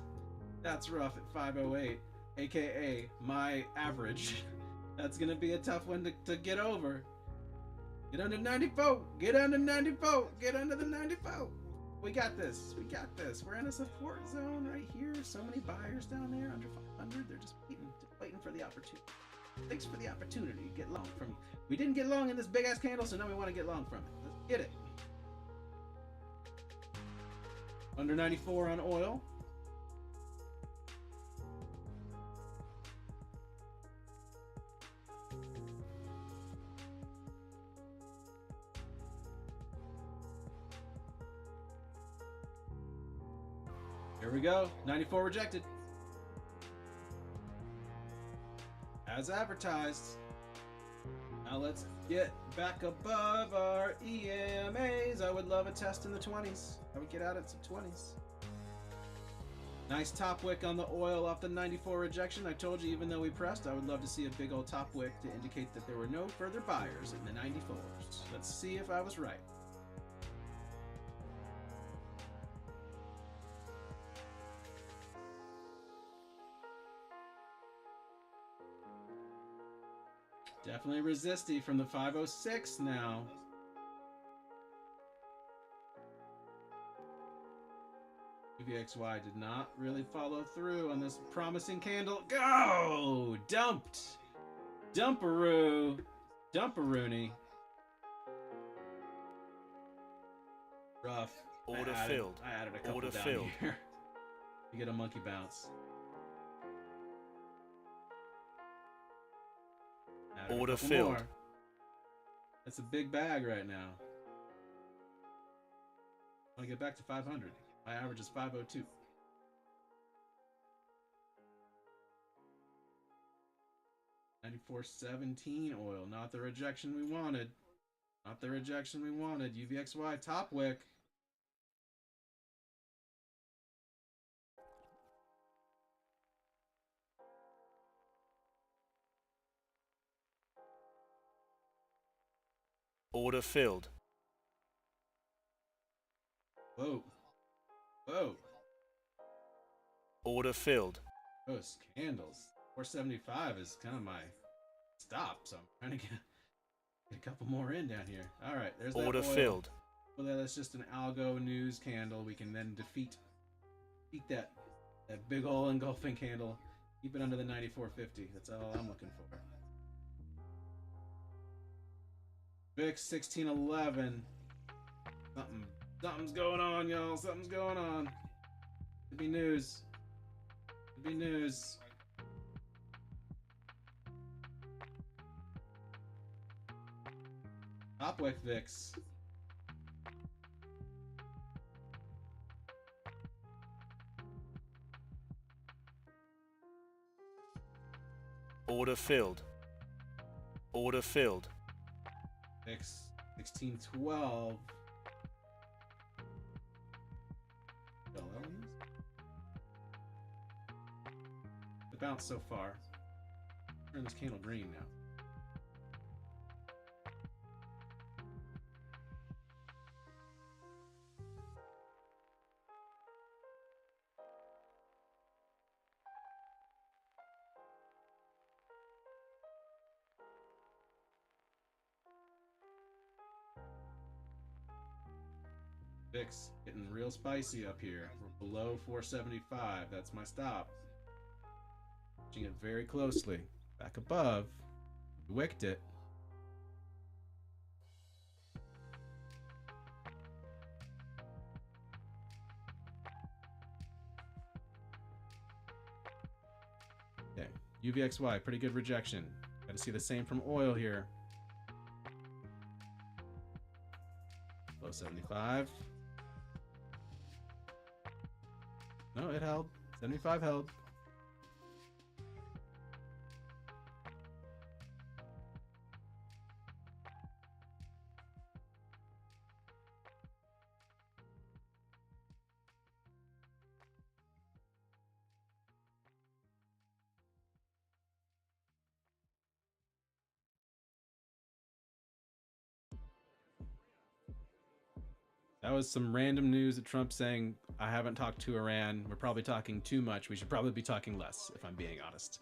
That's rough at 508, aka my average. That's gonna be a tough one to get over. Get under 94. Get under 94. Get under the 94. We got this. We got this. We're in a support zone right here. So many buyers down there under 500. They're just waiting for the opportunity. Thanks for the opportunity to get long from you. We didn't get long in this big ass candle, so now we want to get long from it. Let's get it. Under 94 on oil. Here we go. 94 rejected. As advertised. Now let's get back above our EMAs. I would love a test in the 20s. I would get out at some 20s. Nice top wick on the oil off the 94 rejection. I told you, even though we pressed, I would love to see a big old top wick to indicate that there were no further buyers in the 94s. Let's see if I was right. Definitely resisty from the 506 now. UVXY did not really follow through on this promising candle. Go! Dumped! Dumperoo! Dumperoony. Rough. Order filled. I added a couple Order down filled. here. You get a monkey bounce. Order filled. More. That's a big bag right now. I want to get back to 500. My average is 502. $94.17 oil. Not the rejection we wanted. Not the rejection we wanted. UVXY top wick. Order filled. Whoa. Whoa. Order filled. Those candles. 475 is kind of my stop, so I'm trying to get a couple more in down here. All right, there's that Order oil. filled. Well, that's just an algo news candle. We can then defeat that big ol' engulfing candle. Keep it under the 94.50. That's all I'm looking for. VIX 1611. Something's going on, y'all. Something's going on. Could be news. Could be news. Topwick VIX. Order filled. Order filled. VIX 1612. The bounce so far. Turn this candle green now. VIX getting real spicy up here. We're below 475. That's my stop. Watching it very closely. Back above. We wicked it. Okay. UVXY, pretty good rejection. Got to see the same from oil here. Low 75. No, it held. 75 held. That was some random news that Trump's saying, I haven't talked to Iran. We're probably talking too much. We should probably be talking less, if I'm being honest.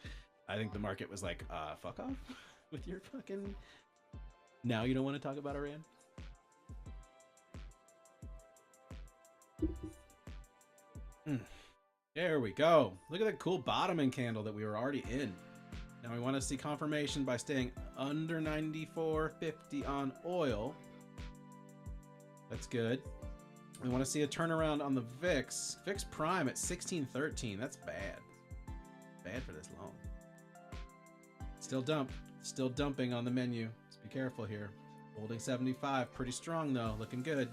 I think the market was like, fuck off with your fucking... Now you don't want to talk about Iran? There we go. Look at that cool bottoming candle that we were already in. Now we want to see confirmation by staying under 94.50 on oil. That's good. We want to see a turnaround on the VIX. VIX Prime at 1613. That's bad. Bad for this long. Still dumping on the menu. Let's be careful here. Holding 75. Pretty strong though. Looking good.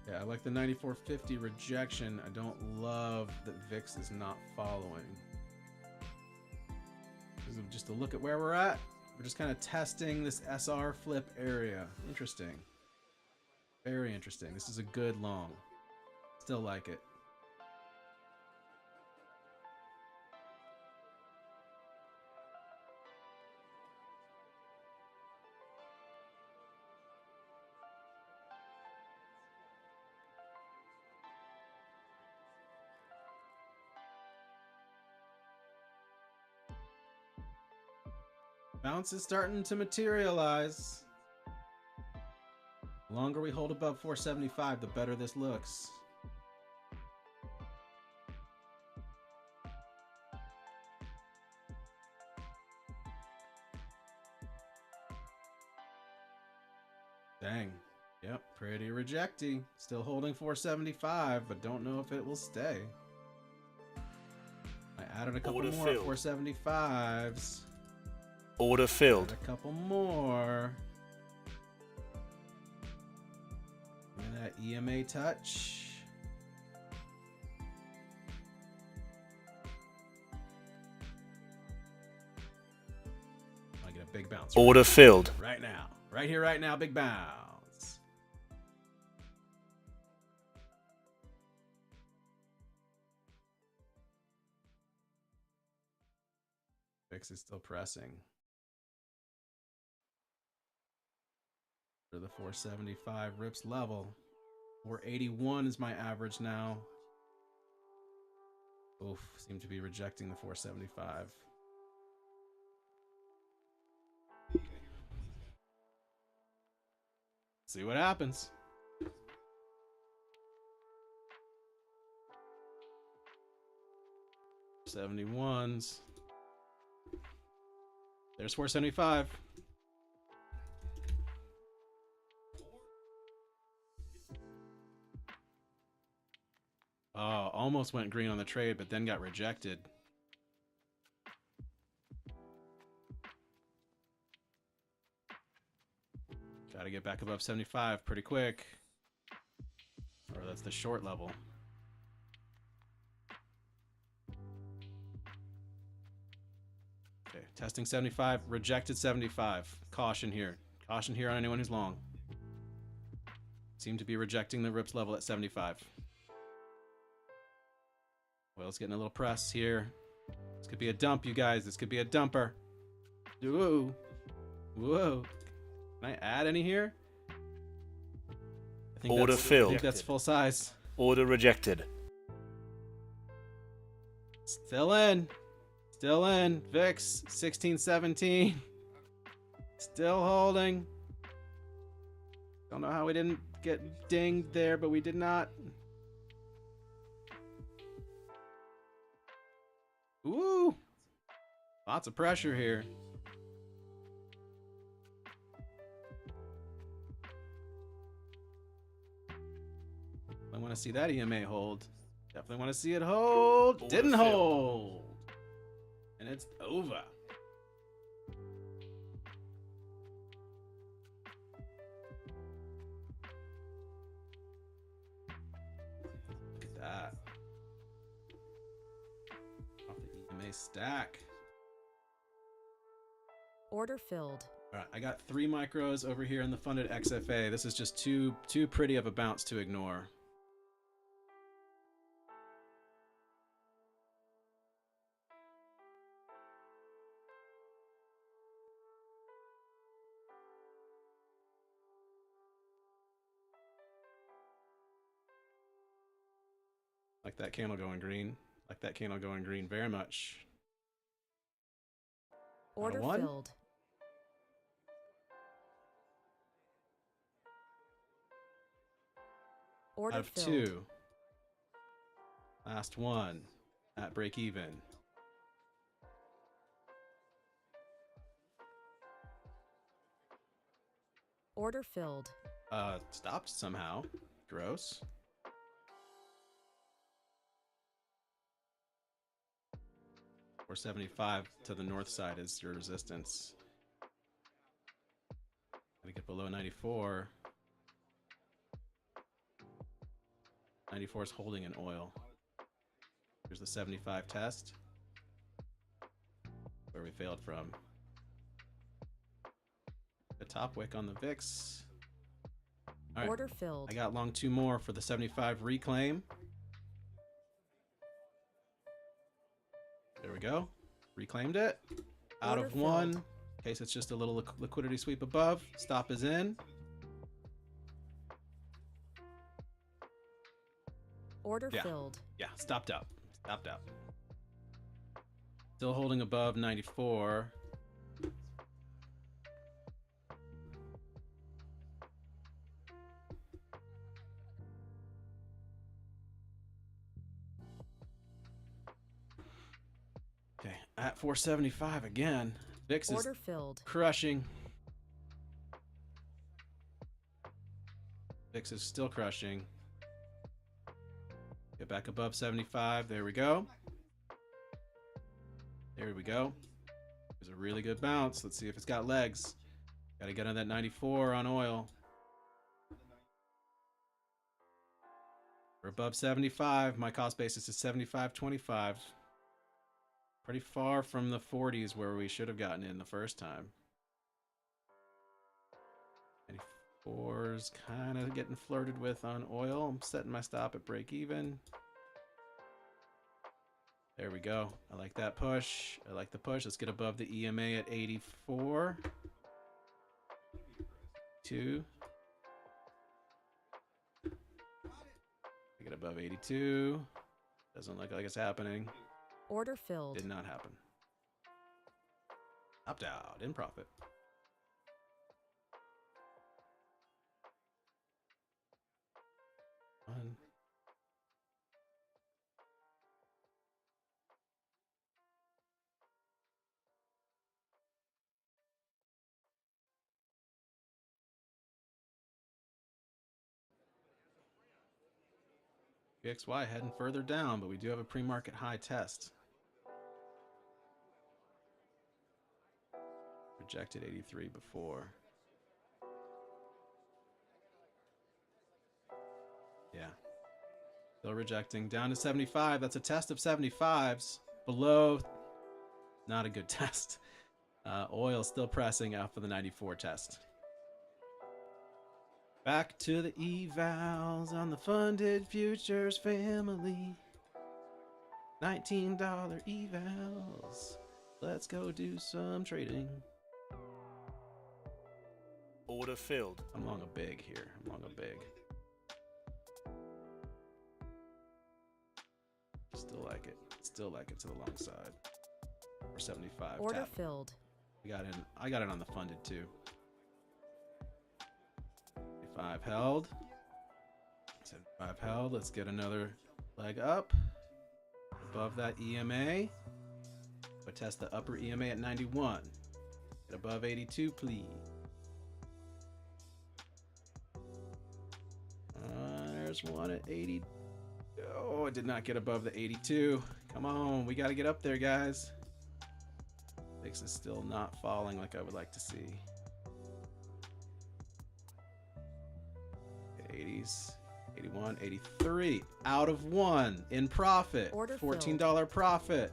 Yeah, I like the 94.50 rejection. I don't love that VIX is not following. Just to look at where we're at, we're just kind of testing this SR flip area. Interesting. Very interesting. This is a good long. Still like it. Bounce is starting to materialize. The longer we hold above 475, the better this looks. Dang. Yep, pretty rejecty. Still holding 475, but don't know if it will stay. I added a couple more 475s. Order filled. A couple more. And that EMA touch. I get a big bounce. Order filled. Right now. Right here, right now, big bounce. VIX is still pressing. For the 475 rips level. 481 is my average now. Oof, seem to be rejecting the 475. See what happens. $71s. There's 475. Oh, almost went green on the trade, but then got rejected. Got to get back above 75 pretty quick. Or that's the short level. Okay, testing 75, rejected 75. Caution here. Caution here on anyone who's long. Seem to be rejecting the rips level at 75. Oil's getting a little press here. This could be a dump, you guys. This could be a dumper. Whoa. Whoa. Can I add any here? Order filled. I think that's full size. Order rejected. Still in. Still in. VIX 1617. Still holding. Don't know how we didn't get dinged there, but we did not. Ooh. Lots of pressure here. I want to see that EMA hold. Definitely want to see it hold. Didn't hold. And it's over. Look at that. Off the EMA stack. Order filled. All right, I got 3 micros over here in the funded XFA. This is just too pretty of a bounce to ignore. Like that candle going green. Like that candle going green very much. Order one. filled. Order Out of filled. 2. Last one at break even. Order filled. Stopped somehow. Gross. $475 to the north side is your resistance. Gotta get below 94. 94 is holding in oil. Here's the 75 test. Where we failed from. The top wick on the VIX. All right. Order filled. I got long 2 more for the 75 reclaim. There we go. Reclaimed it. Out Order of 1. filled. In case it's just a little liquidity sweep above. Stop is in. Order Yeah. filled. Yeah, stopped out. Stopped out. Still holding above 94. Okay, at 475 again. VIX is Order filled. crushing. VIX is still crushing. Get back above 75. There we go. There we go. There's a really good bounce. Let's see if it's got legs. Got to get on that 94 on oil. We're above 75. My cost basis is 75.25. Pretty far from the 40s where we should have gotten in the first time. 94's kind of getting flirted with on oil. I'm setting my stop at break even. There we go. I like that push. I like the push. Let's get above the EMA at 84. 2. Get above 82. Doesn't look like it's happening. Order filled. Did not happen. Opt out. In profit. One. PXY heading further down, but we do have a pre-market high test. Rejected 83 before. Yeah. Still rejecting. Down to 75. That's a test of 75s. Below, not a good test. Oil still pressing out for the 94 test. Back to the evals on the Funded Futures family. $19 evals. Let's go do some trading. Order filled. I'm long a big here. I'm long a big. Still like it. Still like it to the long side. Or 75. Order tap. filled. We got in. I got it on the funded too. 75 held. 75 held. Let's get another leg up above that EMA. But test the upper EMA at 91. Get above 82, please. There's one at 80. Oh, it did not get above the 82. Come on, we got to get up there, guys. VIX is still not falling like I would like to see. 80s, 81, 83. Out of 1 in profit. Order $14 profit.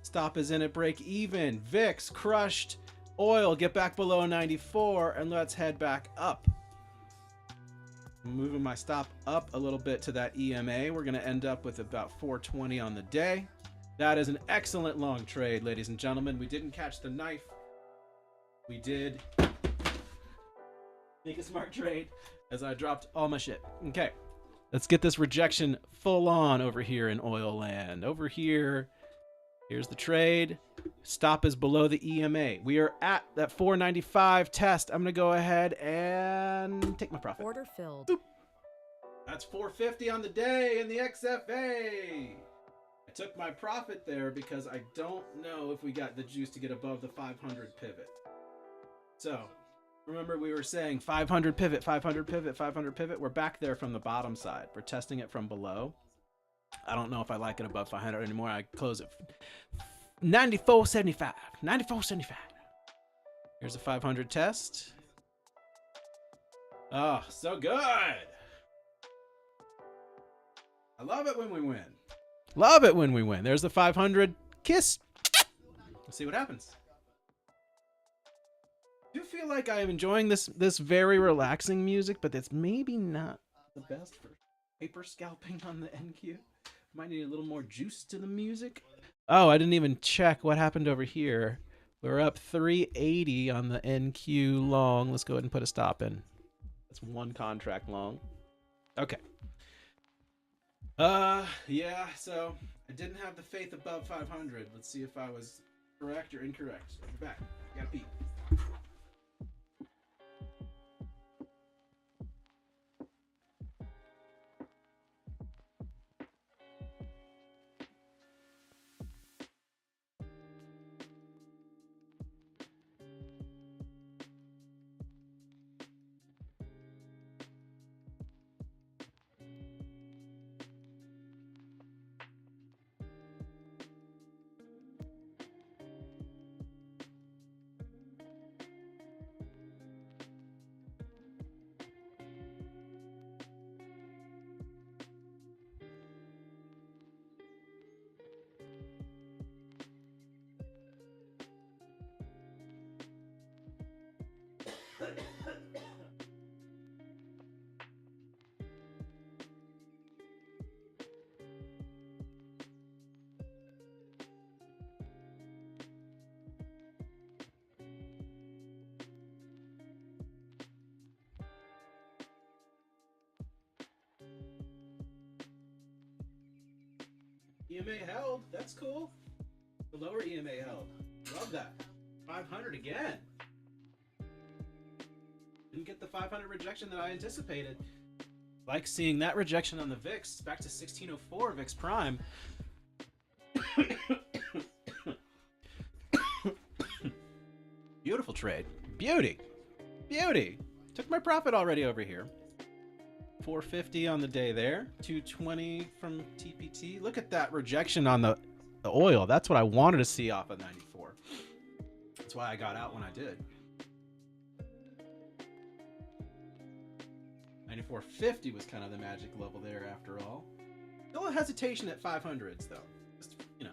Stop is in at break even. VIX crushed. Oil, get back below 94, and let's head back up. Moving my stop up a little bit to that EMA. We're going to end up with about 420 on the day. That is an excellent long trade, ladies and gentlemen. We didn't catch the knife. We did make a smart trade as I dropped all my shit. Okay, Let's get this rejection full on over here in oil land. Over here, here's the trade. Stop is below the EMA. We are at that 495 test. I'm going to go ahead and take my profit. Order filled. Boop. That's 450 on the day in the XFA. I took my profit there because I don't know if we got the juice to get above the 500 pivot. So remember we were saying 500 pivot, 500 pivot, 500 pivot. We're back there from the bottom side. We're testing it from below. I don't know if I like it above 500 anymore. I close it 94.75. 94.75. Here's a 500 test. Oh, so good. I love it when we win. Love it when we win. There's the 500 kiss. Let's see what happens. I do feel like I am enjoying this very relaxing music, but that's maybe not the best for paper scalping on the NQ. Might need a little more juice to the music. Oh, I didn't even check what happened over here. We're up 380 on the NQ long. Let's go ahead and put a stop in. That's one contract long. Okay. Yeah, so I didn't have the faith above 500. Let's see if I was correct or incorrect. We're back. Got beat. EMA held. That's cool. The lower EMA held. Love that. 500 again. Didn't get the 500 rejection that I anticipated. Like seeing that rejection on the VIX. Back to 1604 VIX Prime. Beautiful trade. Beauty. Beauty. Took my profit already over here. 450 on the day there. 220 from TPT. Look at that rejection on the oil. That's what I wanted to see off of 94. That's why I got out when I did. 94.50 was kind of the magic level there after all. Still a hesitation at 500s though. Just, you know.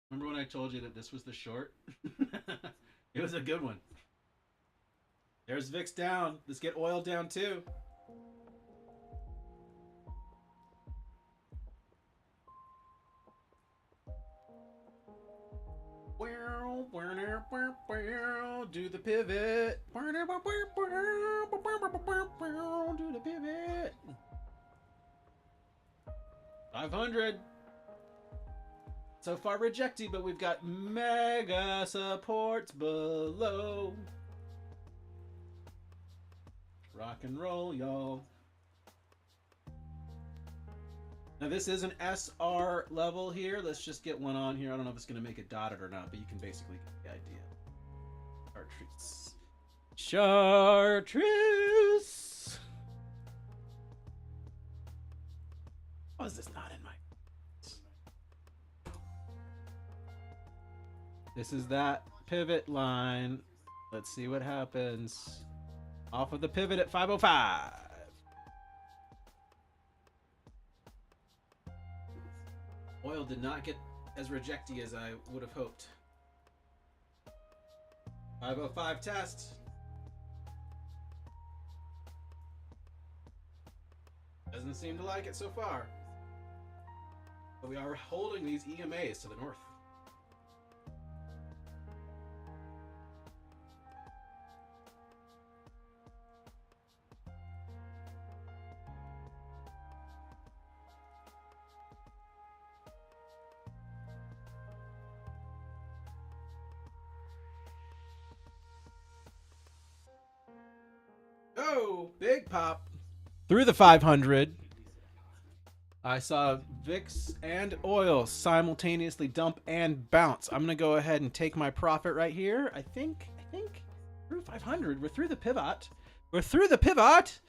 Remember when I told you that this was the short? It was a good one. There's VIX down. Let's get oil down too. Do the pivot. Do the pivot. 500. So far rejected, but we've got mega supports below. Rock and roll, y'all. Now this is an SR level here. Let's just get one on here. I don't know if it's going to make it dotted or not, but you can basically get the idea. Chartreuse. Chartreuse. Why is this not in my... This is that pivot line. Let's see what happens. Off of the pivot at 505. Oil did not get as rejecty as I would have hoped. 505 test. Doesn't seem to like it so far. But we are holding these EMAs to the north. Oh, big pop. Through the 500. I saw VIX and oil simultaneously dump and bounce. I'm going to go ahead and take my profit right here. I think through 500. We're through the pivot. We're through the pivot.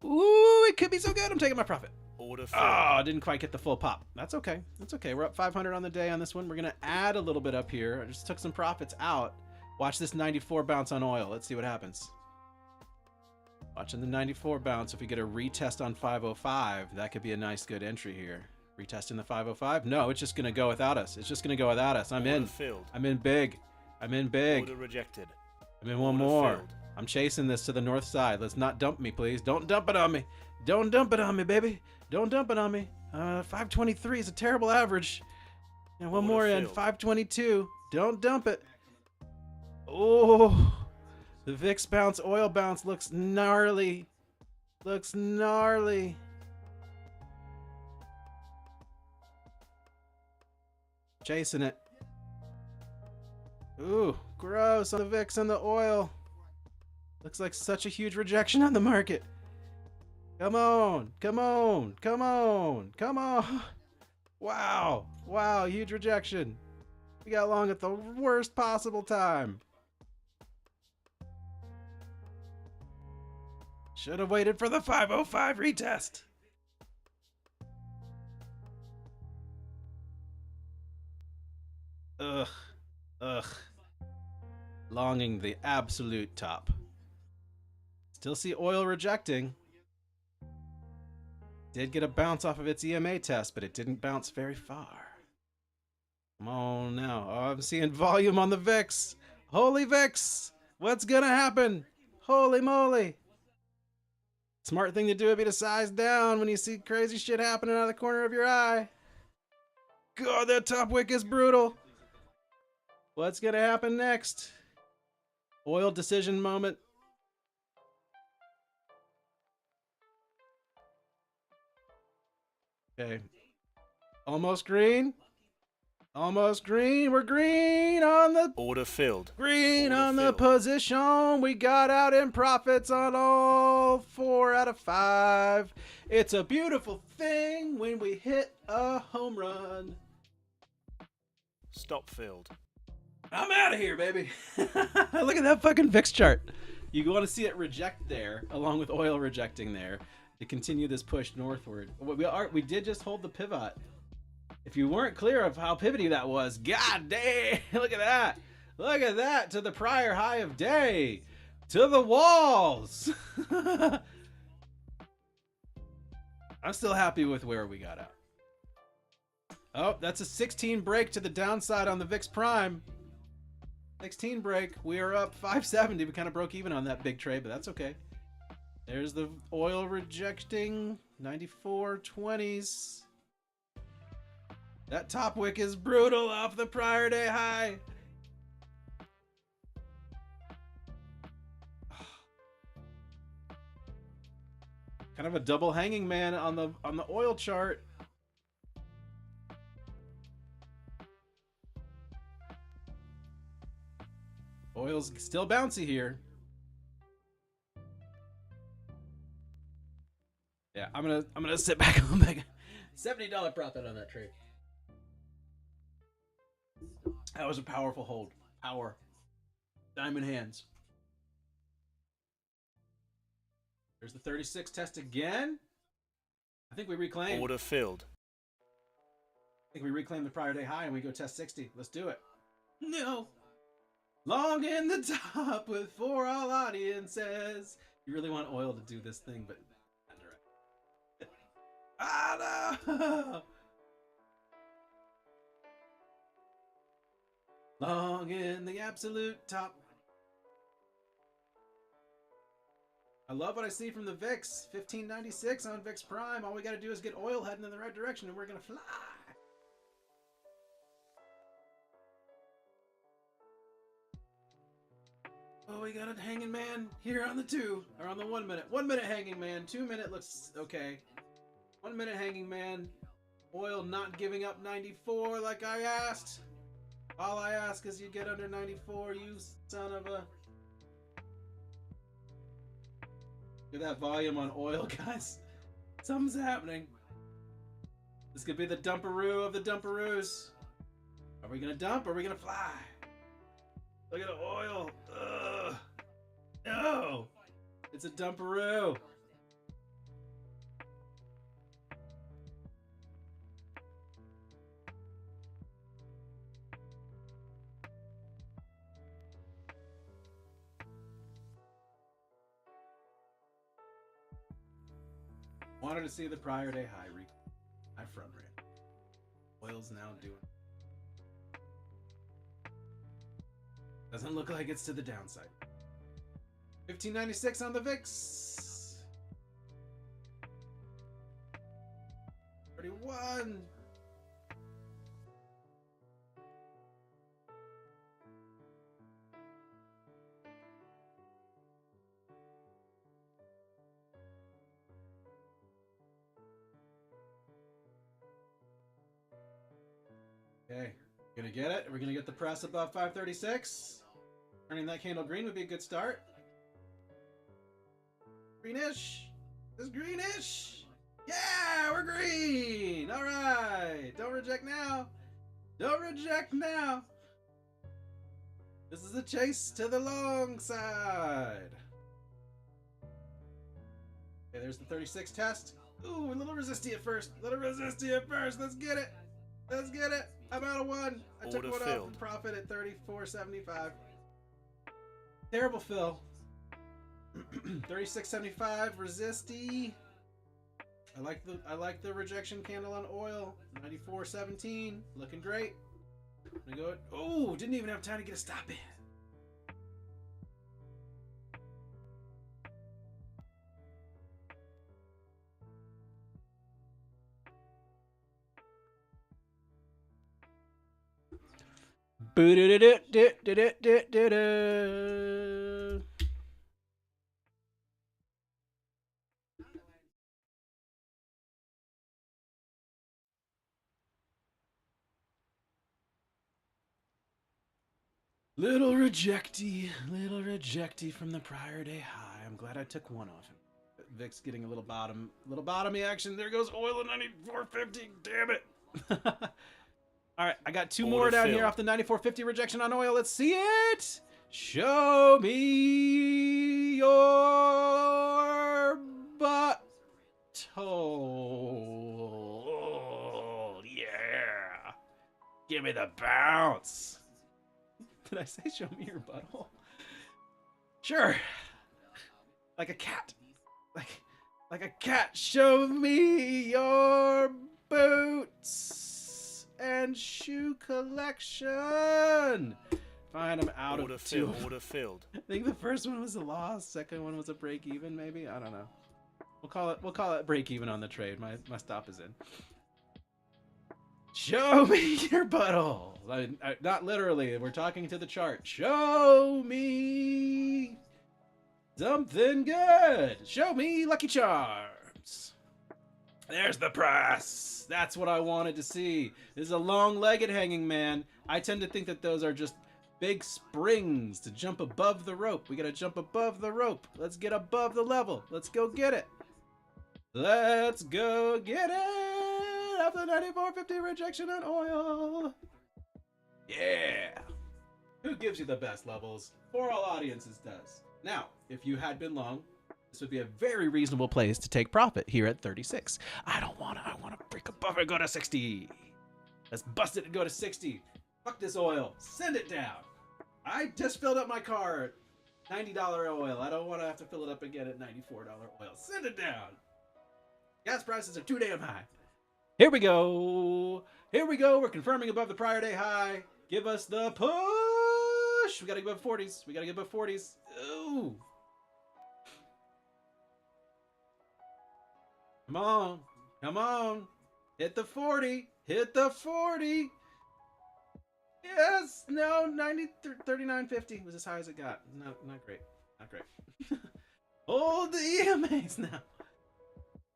Ooh, it could be so good. I'm taking my profit. Order Oh, I didn't quite get the full pop. That's okay. That's okay. We're up 500 on the day on this one. We're going to add a little bit up here. I just took some profits out. Watch this 94 bounce on oil. Let's see what happens. Watching the 94 bounce. If we get a retest on 505, that could be a nice good entry here. Retesting the 505? No, it's just going to go without us. It's just going to go without us. I'm in. Filled. I'm in big. I'm in big. Order rejected. I'm in one Order more. filled. I'm chasing this to the north side. Let's not dump me, please. Don't dump it on me. Don't dump it on me, baby. Don't dump it on me. 523 is a terrible average. And one Order more in. filled. 522. Don't dump it. Oh. The VIX bounce, oil bounce looks gnarly. Looks gnarly. Chasing it. Ooh, gross on the VIX and the oil. Looks like such a huge rejection on the market. Come on, come on, come on, come on. Wow, wow, huge rejection. We got long at the worst possible time. Should have waited for the 505 retest. Ugh. Ugh. Longing the absolute top. Still see oil rejecting. Did get a bounce off of its EMA test, but it didn't bounce very far. Come on now. Oh, I'm seeing volume on the VIX. Holy VIX. What's gonna happen? Holy moly. Smart thing to do would be to size down when you see crazy shit happening out of the corner of your eye. God, that top wick is brutal. What's gonna happen next? Oil decision moment. Okay. Almost green. Almost green. We're green on the Order filled. green Order on the filled. position. We got out in profits on all 4 out of 5. It's a beautiful thing when we hit a home run. Stop filled. I'm out of here, baby. Look at that fucking VIX chart. You want to see it reject there, along with oil rejecting there, to continue this push northward. We did just hold the pivot. If you weren't clear of how pivoty that was, god damn, look at that. Look at that, to the prior high of day. To the walls. I'm still happy with where we got out. Oh, that's a 16 break to the downside on the VIX Prime. 16 break. We are up 570. We kind of broke even on that big trade, but that's okay. There's the oil rejecting 94.20s. That top wick is brutal off the prior day high. Kind of a double hanging man on the oil chart. Oil's still bouncy here. Yeah, I'm gonna sit back on back. $70 profit on that trade. That was a powerful hold. Power. Diamond hands. There's the 36 test again. I think we reclaim. Order filled. I think we reclaim the prior day high and we go test 60. Let's do it. No. Long in the top with 4 all audiences. You really want oil to do this thing, but ah, no. Long in the absolute top. I love what I see from the VIX. 1596 on VIX Prime. All we got to do is get oil heading in the right direction and we're going to fly. Oh, we got a hanging man here on the 2, or on the 1 minute. 1 minute hanging man, 2 minute looks okay. 1 minute hanging man. Oil not giving up 94 like I asked. All I ask is you get under 94, you son of a... Look at that volume on oil, guys. Something's happening. This could be the dumperoo of the dumperoos. Are we gonna dump or are we gonna fly? Look at the oil. Ugh. No! It's a dumperoo. Wanted to see the prior day high. I front ran. Oil's now doing. Doesn't look like it's to the downside. 1596 on the VIX. 31. Okay, gonna get it. We're gonna get the press above 536. Turning that candle green would be a good start. Greenish. It's greenish. Yeah, we're green. All right. Don't reject now. Don't reject now. This is a chase to the long side. Okay, there's the 36 test. Ooh, a little resisty at first. A little resisty at first. Let's get it. Let's get it. I'm out of one. I took one off in profit at 34.75. Terrible fill. 36.75 resisty. I like the rejection candle on oil. 94.17. Looking great. I'm gonna go. Oh, didn't even have time to get a stop in. Little rejecty from the prior day high. I'm glad I took one off. Vic's getting a little bottomy action. There goes oil at 94.50. Damn it. All right, I got two more down here off the 94.50 rejection on oil. Let's see it. Show me your butthole. Oh, yeah. Give me the bounce. Did I say show me your butthole? Sure. Like a cat. Like a cat. Show me your boots and shoe collection. Fine, I'm out of two. Order filled. I think the first one was a loss. Second one was a break even, maybe. I don't know. We'll call it break even on the trade. My stop is in. Show me your butthole. Not literally. We're talking to the chart. Show me something good. Show me Lucky Charms. There's the price. That's what I wanted to see. This is a long-legged hanging man. I tend to think that those are just big springs to jump above the rope. We gotta jump above the rope. Let's get above the level. Let's go get it. Let's go get it. After 94.50 rejection on oil. Yeah. Who gives you the best levels? For all audiences does. Now, if you had been long, this would be a very reasonable place to take profit here at 36. I want to break above and go to 60. Let's bust it and go to 60. Fuck this oil. Send it down. I just filled up my car at $90 oil. I don't want to have to fill it up again at $94 oil. Send it down. Gas prices are too damn high. Here we go. Here we go. We're confirming above the prior day high. Give us the push. We got to get above 40s. We got to get above 40s. Ooh. Come on. Come on. Hit the 40. Hit the 40. Yes. No. 39.50 was as high as it got. Not great. Not great. Hold the EMAs now.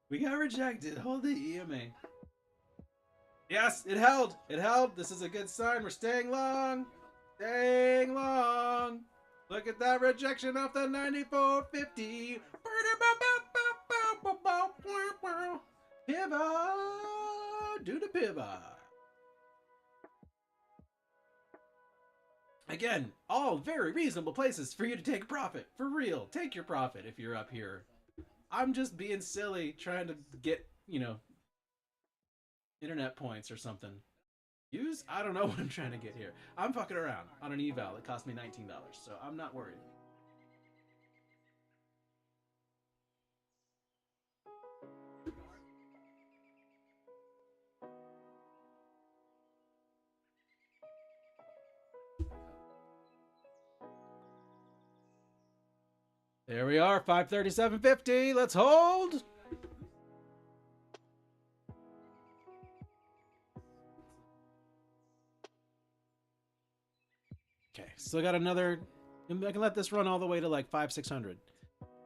We got rejected. Hold the EMA. Yes, it held. It held. This is a good sign. We're staying long. Staying long. Look at that rejection off the 94.50. Pivot. Do the pivot. Again, all very reasonable places for you to take profit. For real. Take your profit if you're up here. I'm just being silly trying to get, internet points or something. I don't know what I'm trying to get here. I'm fucking around on an eval that cost me $19, so I'm not worried. There we are, 537.50. Let's hold. Okay, still got another. I can let this run all the way to like 5,600.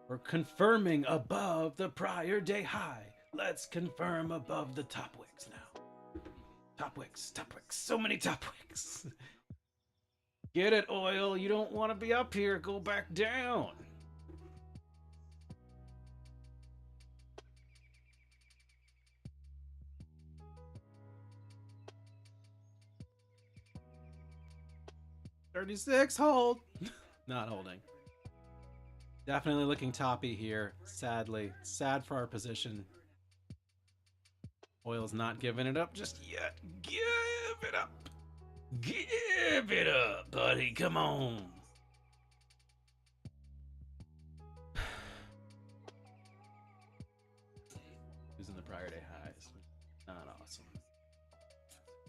We're confirming above the prior day high. Let's confirm above the top wicks now. Top wicks, top wicks. So many top wicks. Get it, oil. You don't want to be up here. Go back down. $36, hold. Not holding. Definitely looking toppy here, sadly. Sad for our position. Oil's not giving it up just yet. Give it up. Give it up, buddy. Come on. Losing the prior day highs. Not awesome.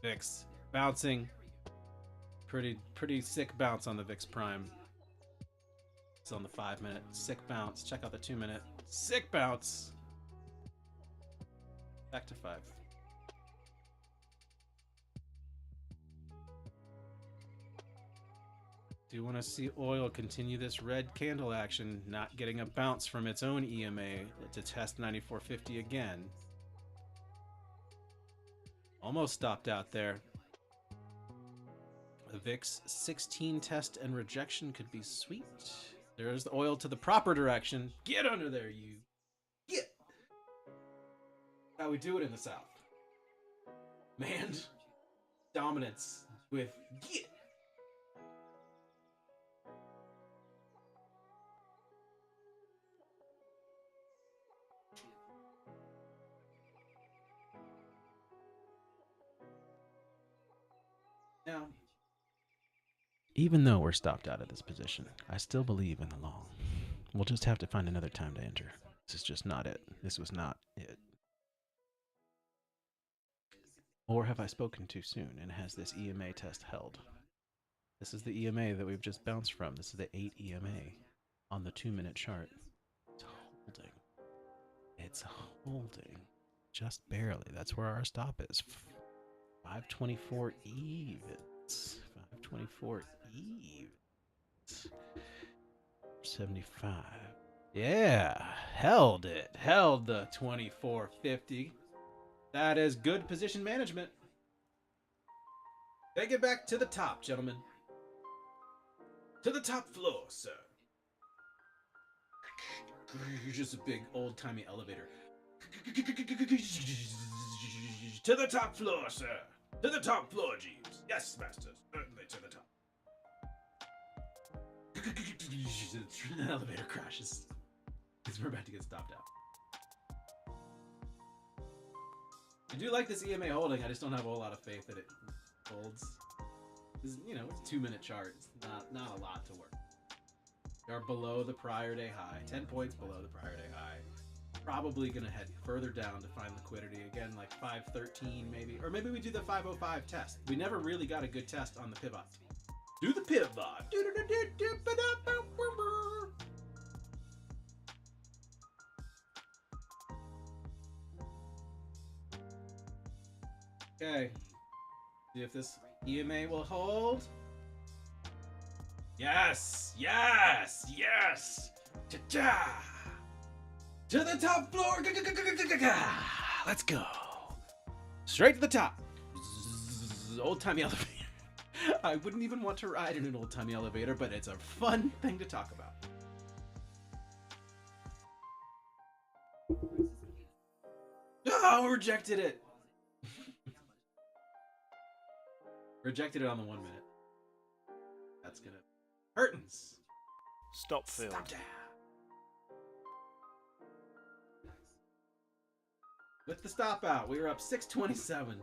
VIX bouncing. Pretty sick bounce on the VIX Prime. It's on the 5-minute. Sick bounce. Check out the 2-minute. Sick bounce. Back to 5. Do want to see oil continue this red candle action, not getting a bounce from its own EMA to test 94.50 again. Almost stopped out there. The VIX 16 test and rejection could be sweet. There's the oil to the proper direction. Get under there, you. Get. How we do it in the South. Man. Dominance with get. Now, even though we're stopped out of this position, I still believe in the long. We'll just have to find another time to enter. This is just not it. This was not it. Or have I spoken too soon and has this EMA test held? This is the EMA that we've just bounced from. This is the 8 EMA on the 2-minute chart. It's holding. It's holding. Just barely. That's where our stop is. 524 evens. 524 evens. 75. Yeah, held it. Held the 24.50. That is good position management. Take it back to the top, gentlemen. To the top floor, sir. You're just a big old-timey elevator. To the top floor, sir. To the top floor, Jeeves. Yes, masters. Certainly to the top. The elevator crashes. Because we're about to get stopped out. I do like this EMA holding. I just don't have a whole lot of faith that it holds. It's, it's a 2-minute chart. It's not a lot to work. We are below the prior day high. 10 points below the prior day high. Probably going to head further down to find liquidity. Again, like 513 maybe. Or maybe we do the 505 test. We never really got a good test on the pivot. Do the pivot. See if this EMA will hold. Yes, yes, yes. Cha-cha. To the top floor. Let's go. Straight to the top. Old-timey elevator. I wouldn't even want to ride in an old-timey elevator, but it's a fun thing to talk about. Oh, rejected it. Rejected it on the 1 minute. That's gonna hurtins. Stop filled. Stop down. With the stop out, we were up 627.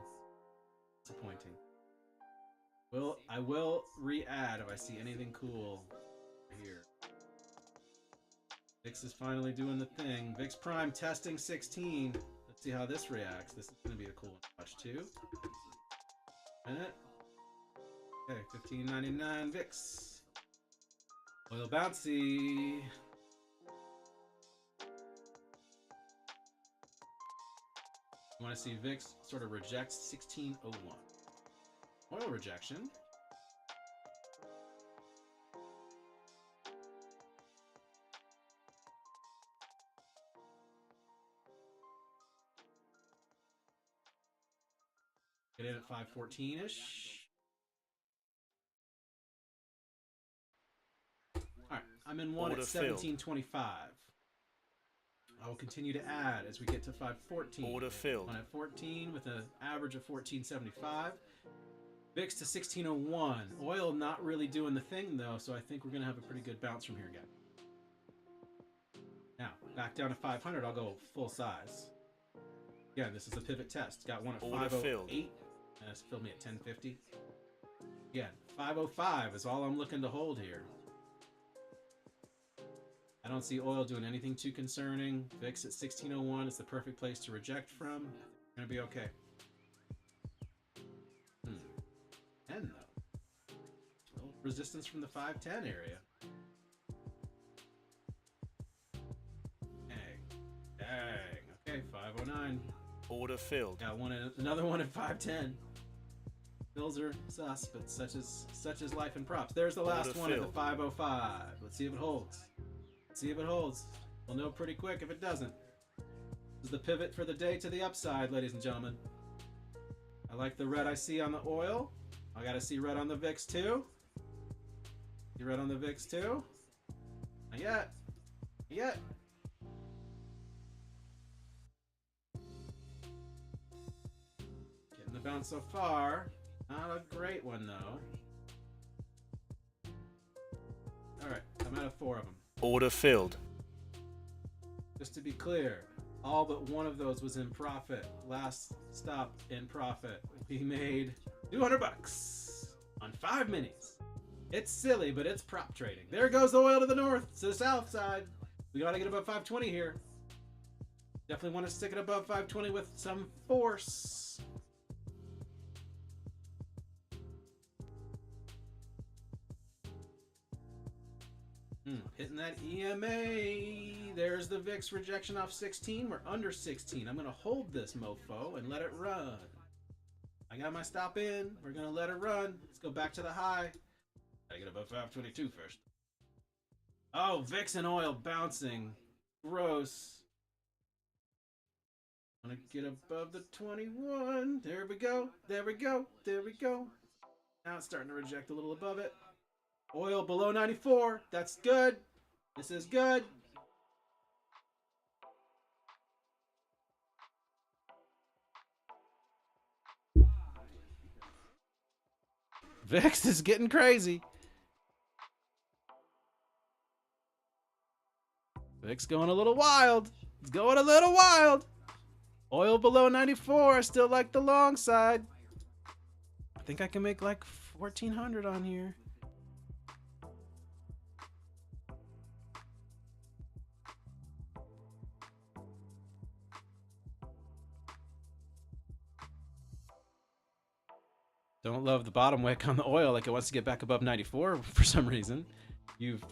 Disappointing. Well, I will re-add if I see anything cool here. VIX is finally doing the thing. VIX Prime testing 16. Let's see how this reacts. This is going to be a cool one to watch too. Minute. Okay, 15.99 VIX. Oil bouncy. You want to see VIX sort of reject 1601. Oil rejection. Get in at 514-ish. Alright, I'm in one Order at filled. 1725. I will continue to add as we get to 514. Order filled. One at 14 with an average of 1475. VIX to 1601. Oil not really doing the thing though, so I think we're going to have a pretty good bounce from here again. Now, back down to 500, I'll go full size. Again, this is a pivot test. Got one at Order 508. That's filled me at 1050. Again, 505 is all I'm looking to hold here. I don't see oil doing anything too concerning. VIX at 1601 is the perfect place to reject from. Gonna be okay. 10 though. Little resistance from the 510 area. Dang. Okay, 509. Order filled. Got one at, another one at 510. Bills are sus, but such is life in props. There's the last Order one at the filled. 505. Let's see if it holds. See if it holds. We'll know pretty quick if it doesn't. This is the pivot for the day to the upside, ladies and gentlemen. I like the red I see on the oil. I gotta see red on the VIX too. See red on the VIX too? Not yet. Not yet. Getting the bounce so far. Not a great one though. Alright, I'm out of 4 of them. Order filled. Just to be clear, all but one of those was in profit. Last stop in profit. We made 200 bucks on 5 minis. It's silly, but it's prop trading. There goes the oil to the north, to the south side. We gotta get above 520 here. Definitely want to stick it above 520 with some force. Hitting that EMA. There's the VIX rejection off 16. We're under 16. I'm going to hold this mofo and let it run. I got my stop in. We're going to let it run. Let's go back to the high. Gotta get above 522 first. Oh, VIX and oil bouncing. Gross. Want to get above the 21. There we go. There we go. There we go. Now it's starting to reject a little above it. Oil below 94. That's good. This is good. VIX is getting crazy. VIX going a little wild. It's going a little wild. Oil below 94. I still like the long side. I think I can make like 1400 on here. Don't love the bottom wick on the oil like it wants to get back above 94 for some reason. You've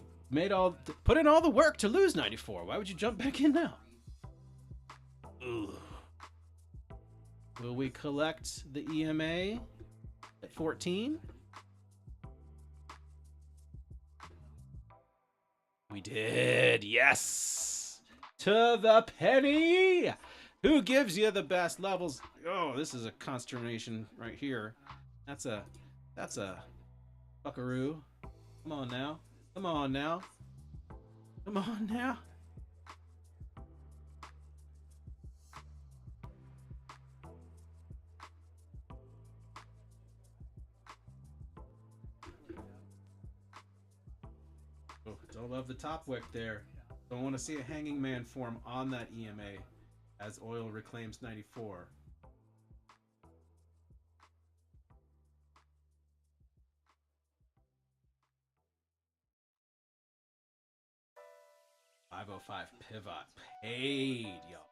put in all the work to lose 94. Why would you jump back in now? Ugh. Will we collect the EMA at 14. We did. Yes. To the penny. Who gives you the best levels? Oh, this is a consternation right here. That's a buckaroo. Come on now. Come on now. Come on now. Oh, don't love the top wick there. Don't want to see a hanging man form on that EMA as oil reclaims 94. $5.05 pivot paid, y'all.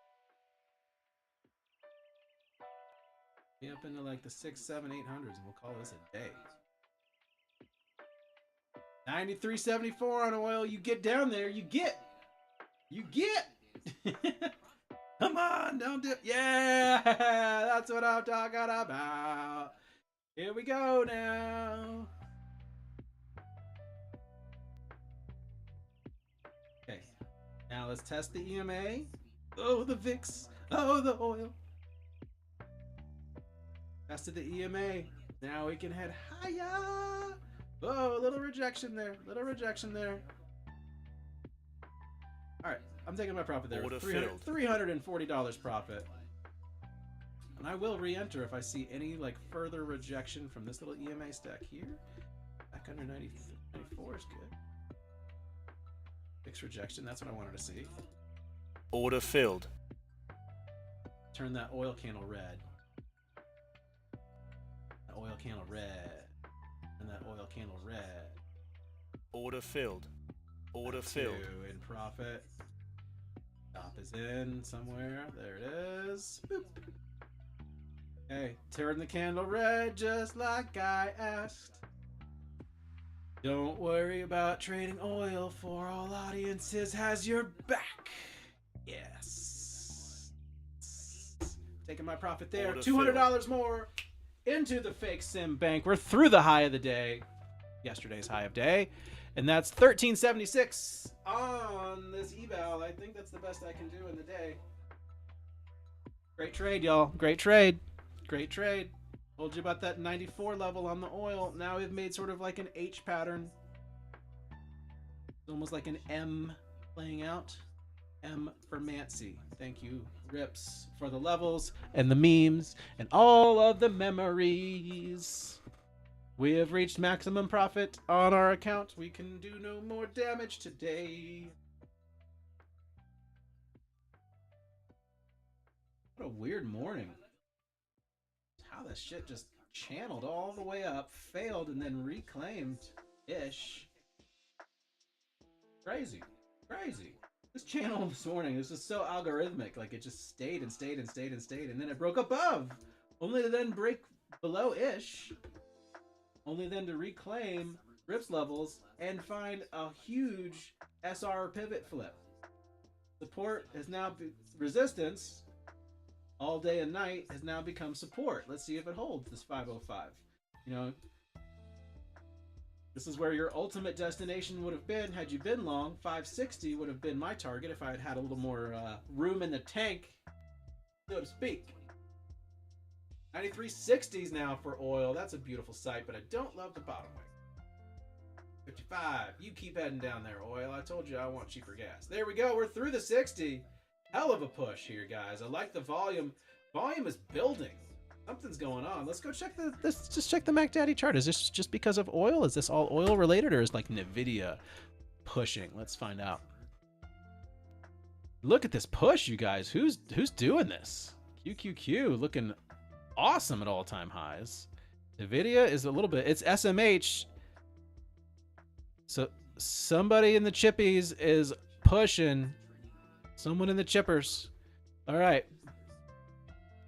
Be up into like the 6, 7, 800s, and we'll call this a day. 93.74 on oil. You get down there, you get. Come on, don't dip. Yeah, that's what I'm talking about. Here we go now. Okay, now let's test the EMA. Oh, the VIX. Oh, the oil. Tested the EMA. Now we can head higher. Oh, a little rejection there. All right, I'm taking my profit there. $340 profit. And I will re-enter if I see any like further rejection from this little EMA stack here. Back under 94 is good. Fixed rejection, that's what I wanted to see. Order filled. Turn that oil candle red. That oil candle red. And that oil candle red. Order filled. Order filled. Two in profit. Stop is in somewhere. There it is. Boop. Okay, turn the candle red just like I asked. Don't worry about trading oil, for all audiences has your back. Yes. Taking my profit there. Order $200 more into the fake sim bank. We're through the high of the day. Yesterday's high of day. And that's 1376 on this eval. I think that's the best I can do in the day. Great trade, y'all. Great trade. Great trade. Told you about that 94 level on the oil. Now we've made sort of like an H pattern. It's almost like an M playing out. M for Mancy. Thank you, Rips, for the levels and the memes and all of the memories. We have reached maximum profit on our account. We can do no more damage today. What a weird morning. How this shit just channeled all the way up, failed, and then reclaimed-ish. Crazy. Crazy. This channel this morning, this is so algorithmic. Like, it just stayed and stayed and stayed and stayed, and then it broke above. Only to then break below-ish. Only then to reclaim Rips levels and find a huge SR pivot flip. Support has now resistance all day and night has now become support. Let's see if it holds this 505. You know, this is where your ultimate destination would have been had you been long. 560 would have been my target if I had had a little more room in the tank, so to speak. 93.60s now for oil. That's a beautiful sight, but I don't love the bottom wick. 55. You keep heading down there, oil. I told you I want cheaper gas. There we go. We're through the 60. Hell of a push here, guys. I like the volume. Volume is building. Something's going on. Let's go check let's just check the MacDaddy chart. Is this just because of oil? Is this all oil related, or is like Nvidia pushing? Let's find out. Look at this push, you guys. Who's doing this? QQQ looking awesome at all-time highs. Nvidia is a little bit, it's SMH. So somebody in the chippies is pushing. Someone in the chippers. All right.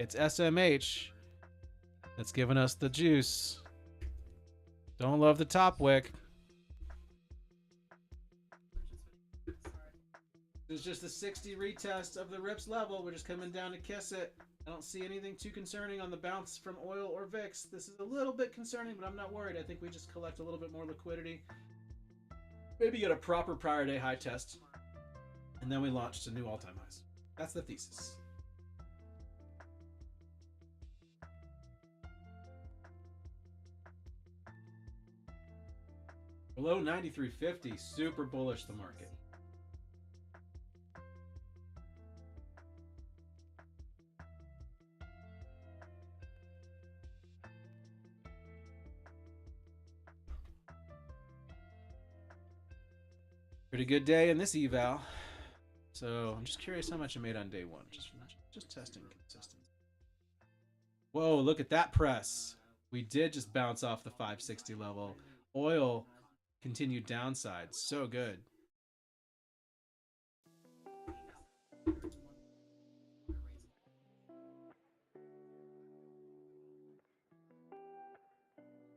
It's SMH that's giving us the juice. Don't love the top wick. This is just a 60 retest of the Rips level. We're just coming down to kiss it. I don't see anything too concerning on the bounce from oil or VIX. This is a little bit concerning, but I'm not worried. I think we just collect a little bit more liquidity. Maybe get a proper prior day high test, and then we launch to new all-time highs. That's the thesis. Below 93.50, super bullish the market. Pretty good day in this eval. So I'm just curious how much I made on day one. Just testing consistency. Whoa, look at that press. We did just bounce off the 560 level. Oil continued downside. So good.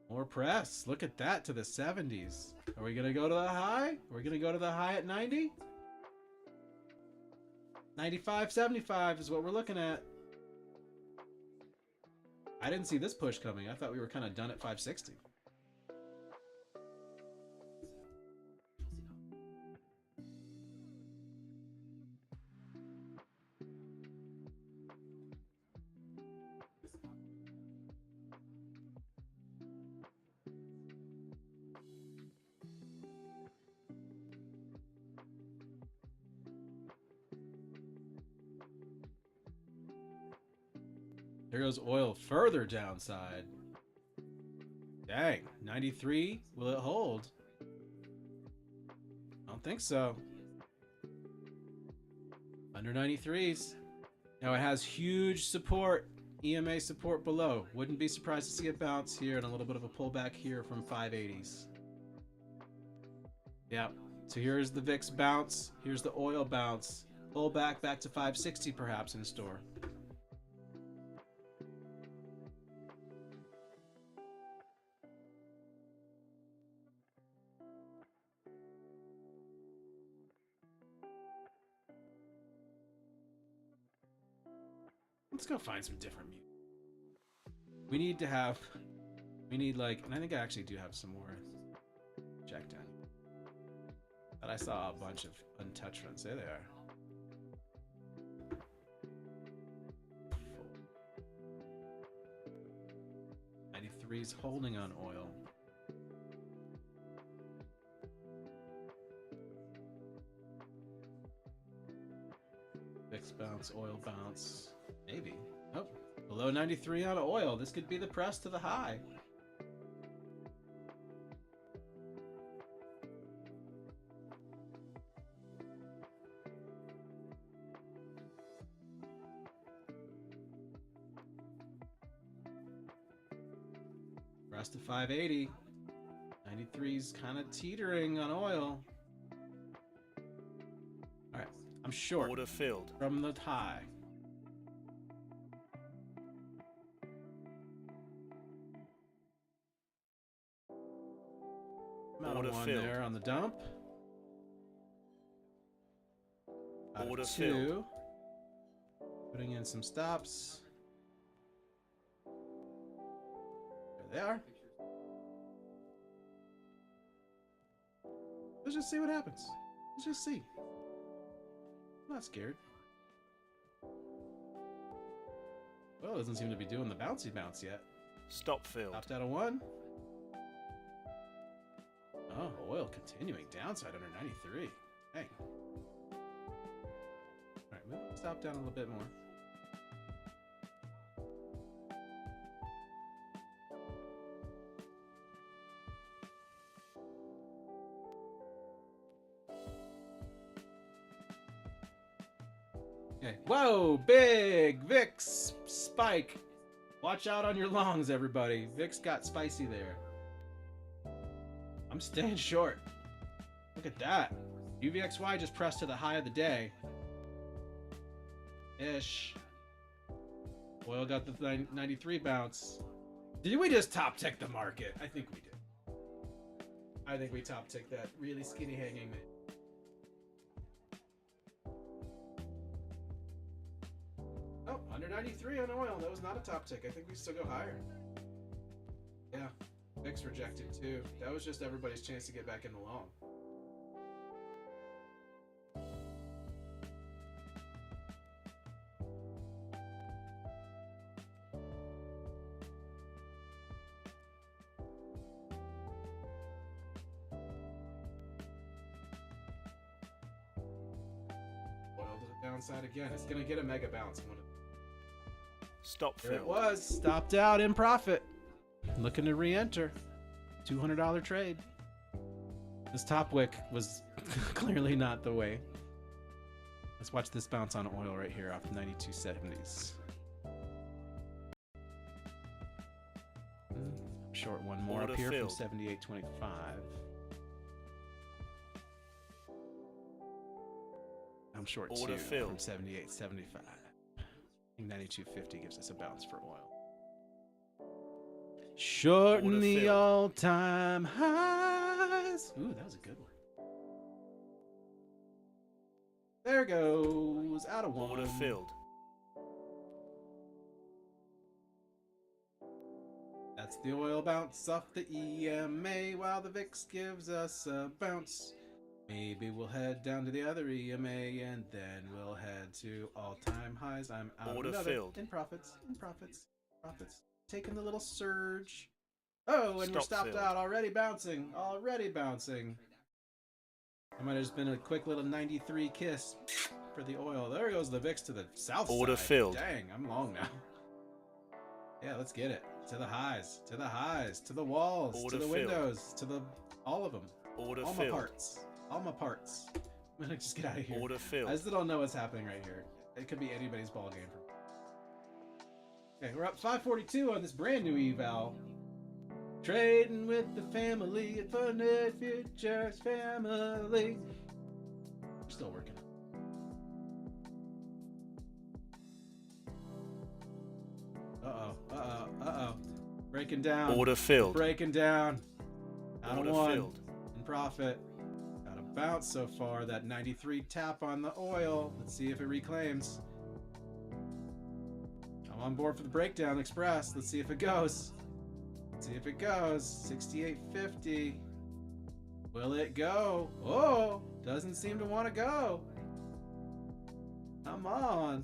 More press. Look at that to the 70s. Are we going to go to the high? Are we going to go to the high at 90? 95.75 is what we're looking at. I didn't see this push coming. I thought we were kind of done at 560. There goes oil further downside. Dang, 93. Will it hold? I don't think so. Under 93s. Now it has huge support, EMA support below. Wouldn't be surprised to see a bounce here and a little bit of a pullback here from 580s. Yeah, so here's the VIX bounce. Here's the oil bounce. Pullback back to 560 perhaps in store. Let's go find some different music. We need like, and I think I actually do have some more checked in. But I saw a bunch of untouched ones. There they are. 93's holding on oil. VIX bounce, oil bounce. Maybe. Nope. Below 93 on oil. This could be the press to the high. Press to 580. 93's kind of teetering on oil. All right. I'm short. Order filled. From the high. Order one filled. there on the dump. Order two. filled. Putting in some stops. There they are. Let's just see what happens. Let's just see. I'm not scared. Well, it doesn't seem to be doing the bouncy bounce yet. Stop filled. Stopped out of one. Oh, oil continuing downside under 93. Hey. Alright, we'll stop down a little bit more. Okay. Whoa! Big VIX spike. Watch out on your longs, everybody. VIX got spicy there. I'm staying short. Look at that. UVXY just pressed to the high of the day. Ish. Oil got the 93 bounce. Did we just top tick the market? I think we did. I think we top ticked that really skinny hanging. Oh, 193 on oil. That was not a top tick. I think we still go higher. Yeah, VIX rejected too. That was just everybody's chance to get back in the long. Downside again. It's gonna get a mega bounce. Stop There it fill. was. Stopped out in profit. Looking to re-enter. $200 trade. This top wick was clearly not the way. Let's watch this bounce on oil right here off 92.70s. Short one more Order up here filled. from 78.25. I'm short Order 2 filled. from 78.75. I think 92.50 gives us a bounce for oil. Shorting Order the filled. all-time highs. Ooh, that was a good one. There goes out of one. Order filled. That's the oil bounce off the EMA while the VIX gives us a bounce. Maybe we'll head down to the other EMA and then we'll head to all-time highs. I'm out Order of another. filled. In profits. Taking the little surge. Oh, and we're Stop stopped filled. out. Already bouncing. I might have just been a quick little 93 kiss for the oil. There goes the VIX to the south Order side. filled. Dang, I'm long now. Yeah, let's get it. To the highs. To the walls. Order to the filled. windows. all of them. Order All my filled. parts. I'm gonna just get out of here. Order filled. I still don't know what's happening right here. It could be anybody's ball game. Okay, we're up 542 on this brand new eval. Trading with the family at FundedFutures family. We're still working. Uh-oh. Breaking down. Order filled. Breaking down. Out Order of one. filled. In profit. Got a bounce so far. That 93 tap on the oil. Let's see if it reclaims. I'm on board for the breakdown express. Let's see if it goes. 68.50. Will it go? Oh, doesn't seem to want to go. Come on.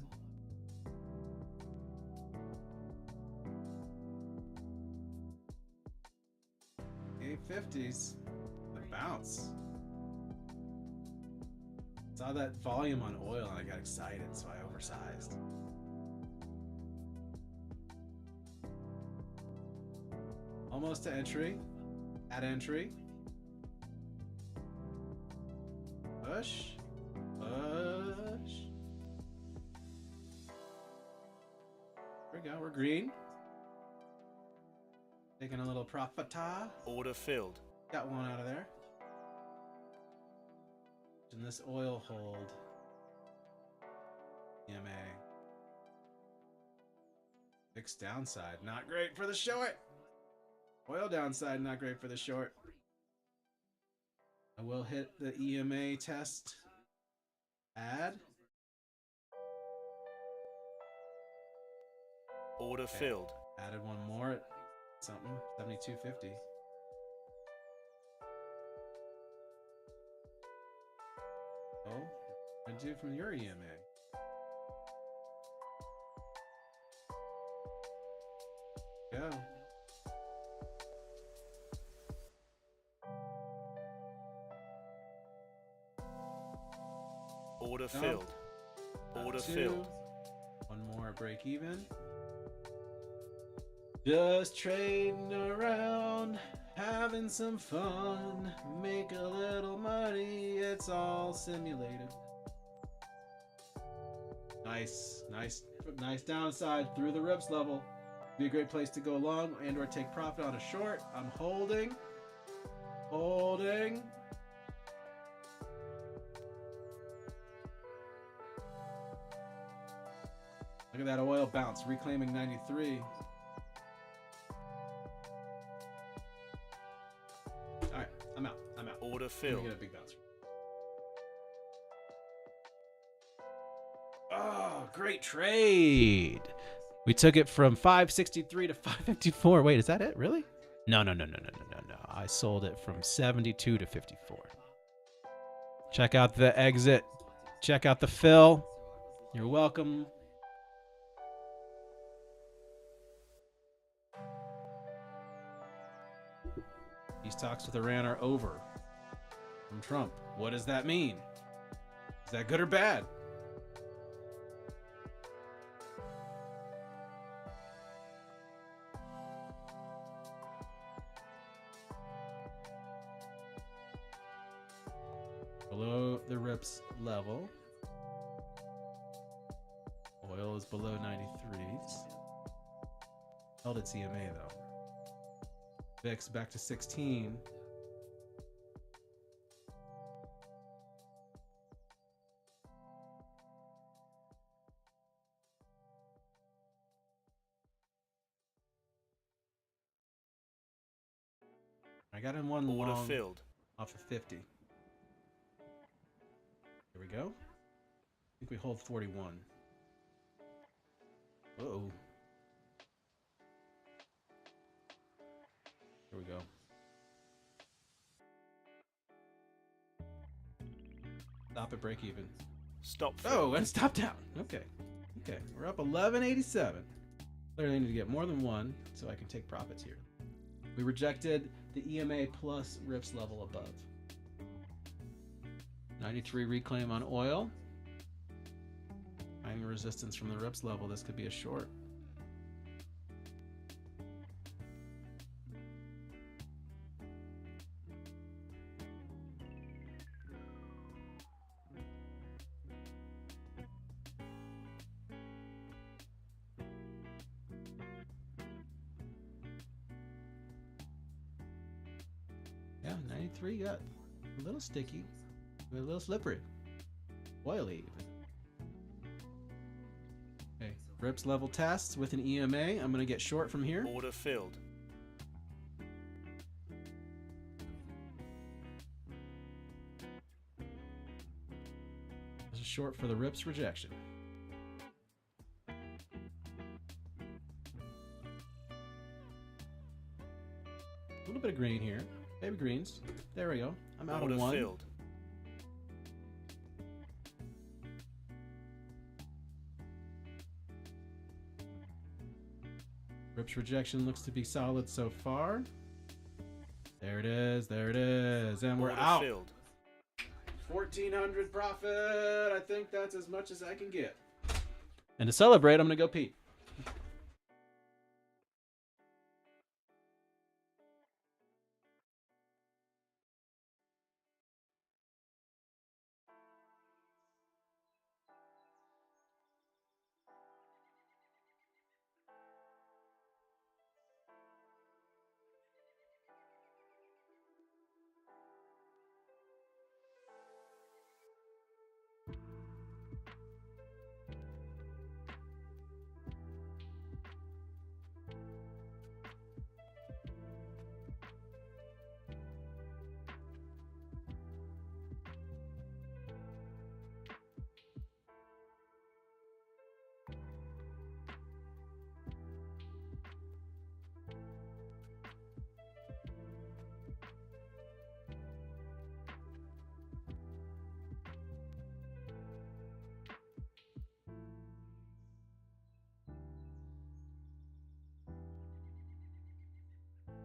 850s. The bounce. Saw that volume on oil and I got excited, so I oversized. Almost to entry. At entry. Push. Push. There we go. We're green. Taking a little profita. Order filled. Got one out of there. In this oil hold. EMA. Fixed downside. Not great for the short. Oil downside, not great for the short. I will hit the EMA test. Add. Order Okay. filled. Added one more at something. 72.50. Oh, what do I do from your EMA? Go. Order No. filled. Order Two. filled. One more break even. Just trading around, having some fun, make a little money, it's all simulated. Nice downside through the rips level. Be a great place to go long and or take profit on a short. I'm holding. Look at that oil bounce, reclaiming 93. Alright, I'm out. Order Let me filled. get a big bounce. Oh, great trade. We took it from 563 to 554. Wait, is that it? Really? No. I sold it from 72 to 54. Check out the exit. Check out the fill. You're welcome. These talks with Iran are over. From Trump. What does that mean? Is that good or bad? Below the RIPS level. Oil is below 93s. Held its EMA though. VIX back to 16. I got in one Order long filled. off of 50. Here we go. I think we hold 41. Uh-oh. Here we go. Stop at break even. Stop Oh, filled. and stop down. Okay. Okay. We're up 1187. Clearly I need to get more than one so I can take profits here. We rejected the EMA plus RIPS level above. 93 reclaim on oil. Finding resistance from the RIPS level. This could be a short. Yeah, 93 got a little sticky, a little slippery, oily even. Okay, RIPS level tests with an EMA. I'm gonna get short from here. Order filled. This is short for the RIPS rejection. A little bit of green here. Baby greens. There we go. I'm out Order of one. filled. RIPS rejection looks to be solid so far. There it is. There it is. And we're Order out. filled. 1,400 profit. I think that's as much as I can get. And to celebrate, I'm going to go pee.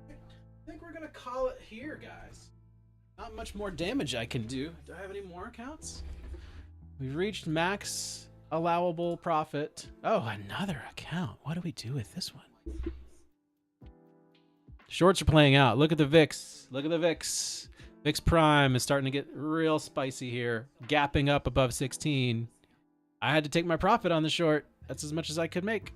I think we're gonna call it here, guys. Not much more damage I can do. Do I have any more accounts? We've reached max allowable profit. Oh, another account. What do we do with this one? Shorts are playing out. Look at the VIX. Look at the VIX. VIX Prime is starting to get real spicy here. Gapping up above 16. I had to take my profit on the short. That's as much as I could make.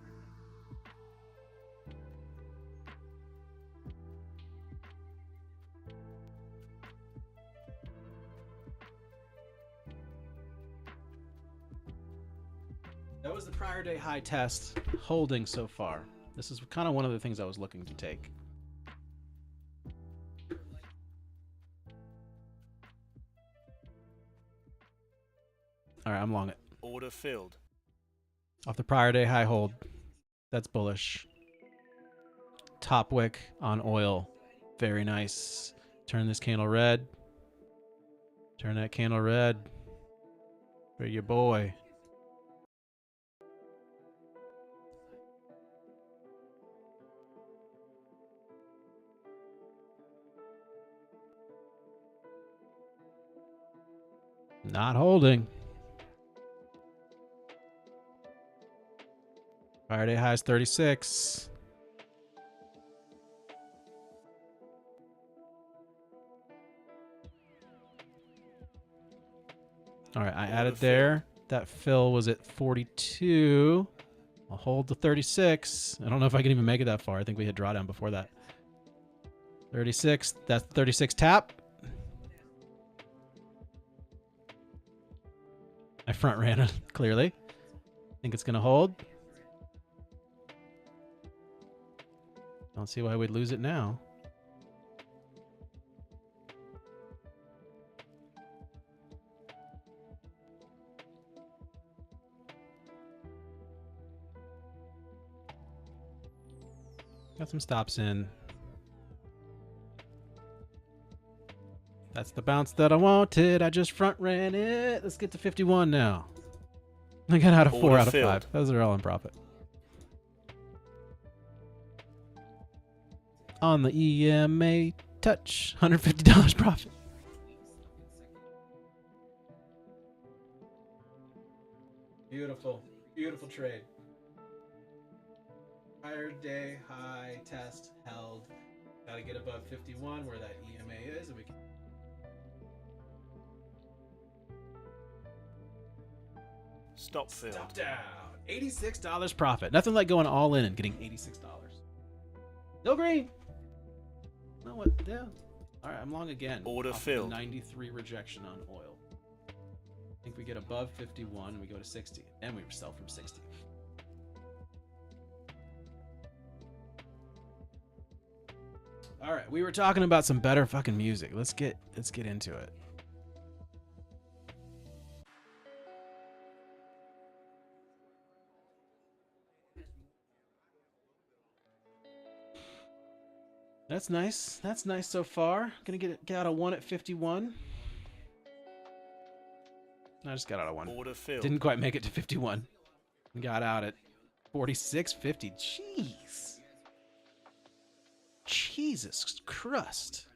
That was the prior day high test, holding so far. This is kind of one of the things I was looking to take. All right, I'm long it. Order filled. Off the prior day high hold. That's bullish. Top wick on oil. Very nice. Turn this candle red. Turn that candle red. For your boy. Not holding. Friday highs 36. All right, I added there. That fill was at 42. I'll hold the 36. I don't know if I can even make it that far. I think we hit drawdown before that. 36. That's 36 tap. I front ran it, clearly. Think it's going to hold. Don't see why we'd lose it now. Got some stops in. That's the bounce that I wanted. I just front ran it. Let's get to 51 now. I got out of 4 out of 5. Those are all in profit. On the EMA touch, $150 profit. Beautiful, beautiful trade. Higher day, high, test, held. Got to get above 51 where that EMA is, and we can. Stop filled. Stop down. $86 profit. Nothing like going all in and getting $86. No green. No what? Yeah. All right, I'm long again. Order Off filled. 93 rejection on oil. I think we get above 51 and we go to 60. And we sell from 60. All right, we were talking about some better fucking music. Let's get into it. That's nice. That's nice so far. Gonna get out of 1 at 51. I just got out of 1. Order filled. Didn't quite make it to 51. Got out at 46.50. Jeez. Jesus Christ.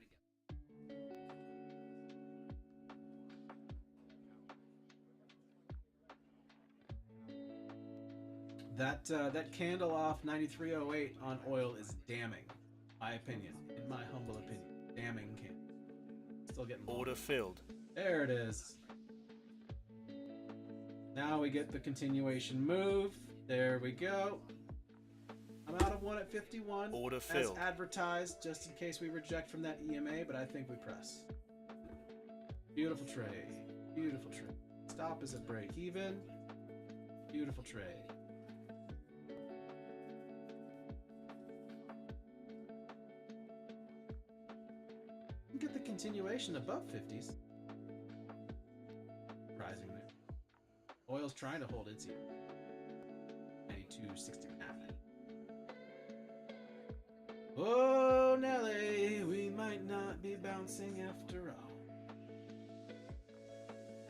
That candle off 93.08 on oil is damning. My opinion, in my humble opinion, damning candle. Still getting long. Order filled. There it is. Now we get the continuation move. There we go. I'm out of 1 at 51. Order filled. As advertised, just in case we reject from that EMA, but I think we press. Beautiful trade. Beautiful trade. Stop is at break even. Beautiful trade. Get the continuation above 50s. Surprisingly. Oil's trying to hold its here. 92.69. Oh, Nelly, we might not be bouncing after all.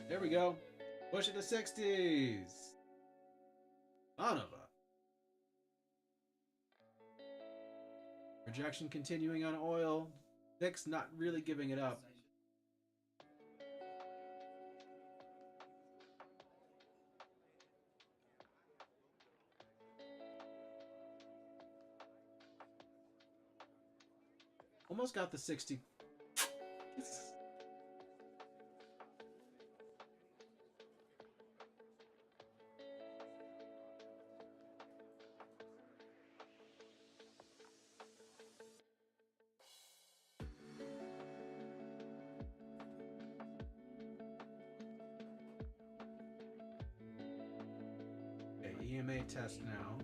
There we go. Push it to 60s. Son of a. Rejection continuing on oil. VIX not really giving it up. Almost got the 60. EMA test now.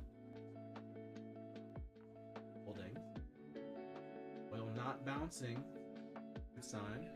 Holding. Oil not bouncing. Good sign.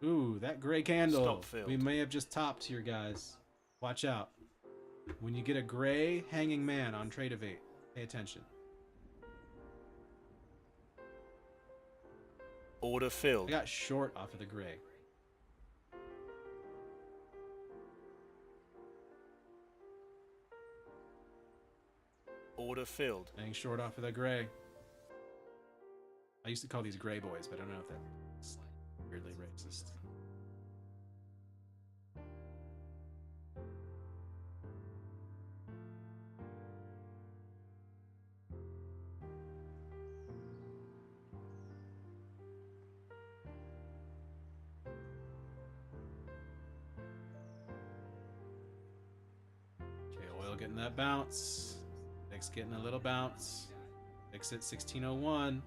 Ooh, that gray candle. Stop filled. We may have just topped here, guys. Watch out. When you get a gray hanging man on Tradeovate, pay attention. Order I filled. got short off of the gray. Order filled. Getting short off of the gray. I used to call these gray boys, but I don't know if that's weirdly racist. Okay, oil getting that bounce. VIX getting a little bounce. VIX at 1601.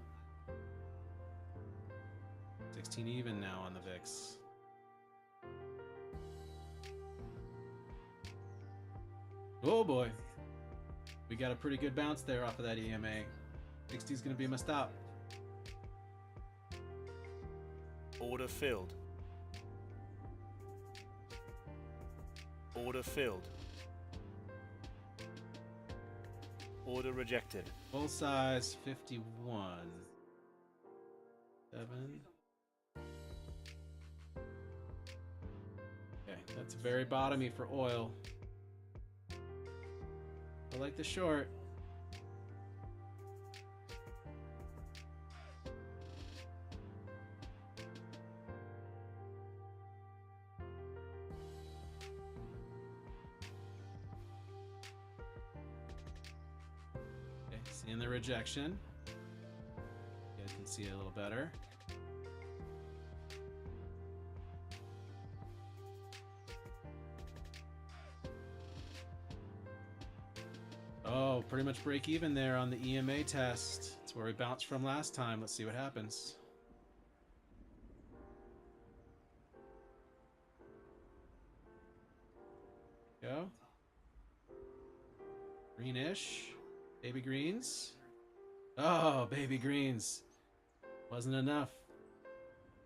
16 even now on the VIX. Oh boy. We got a pretty good bounce there off of that EMA. 60 is going to be my stop. Order filled. Order filled. Order rejected. Full size 51. 7. Okay, that's very bottomy for oil. I like the short. Okay, seeing the rejection. You guys can see it a little better. Oh, pretty much break even there on the EMA test. That's where we bounced from last time. Let's see what happens. Go. Greenish. Baby greens. Oh, baby greens. Wasn't enough.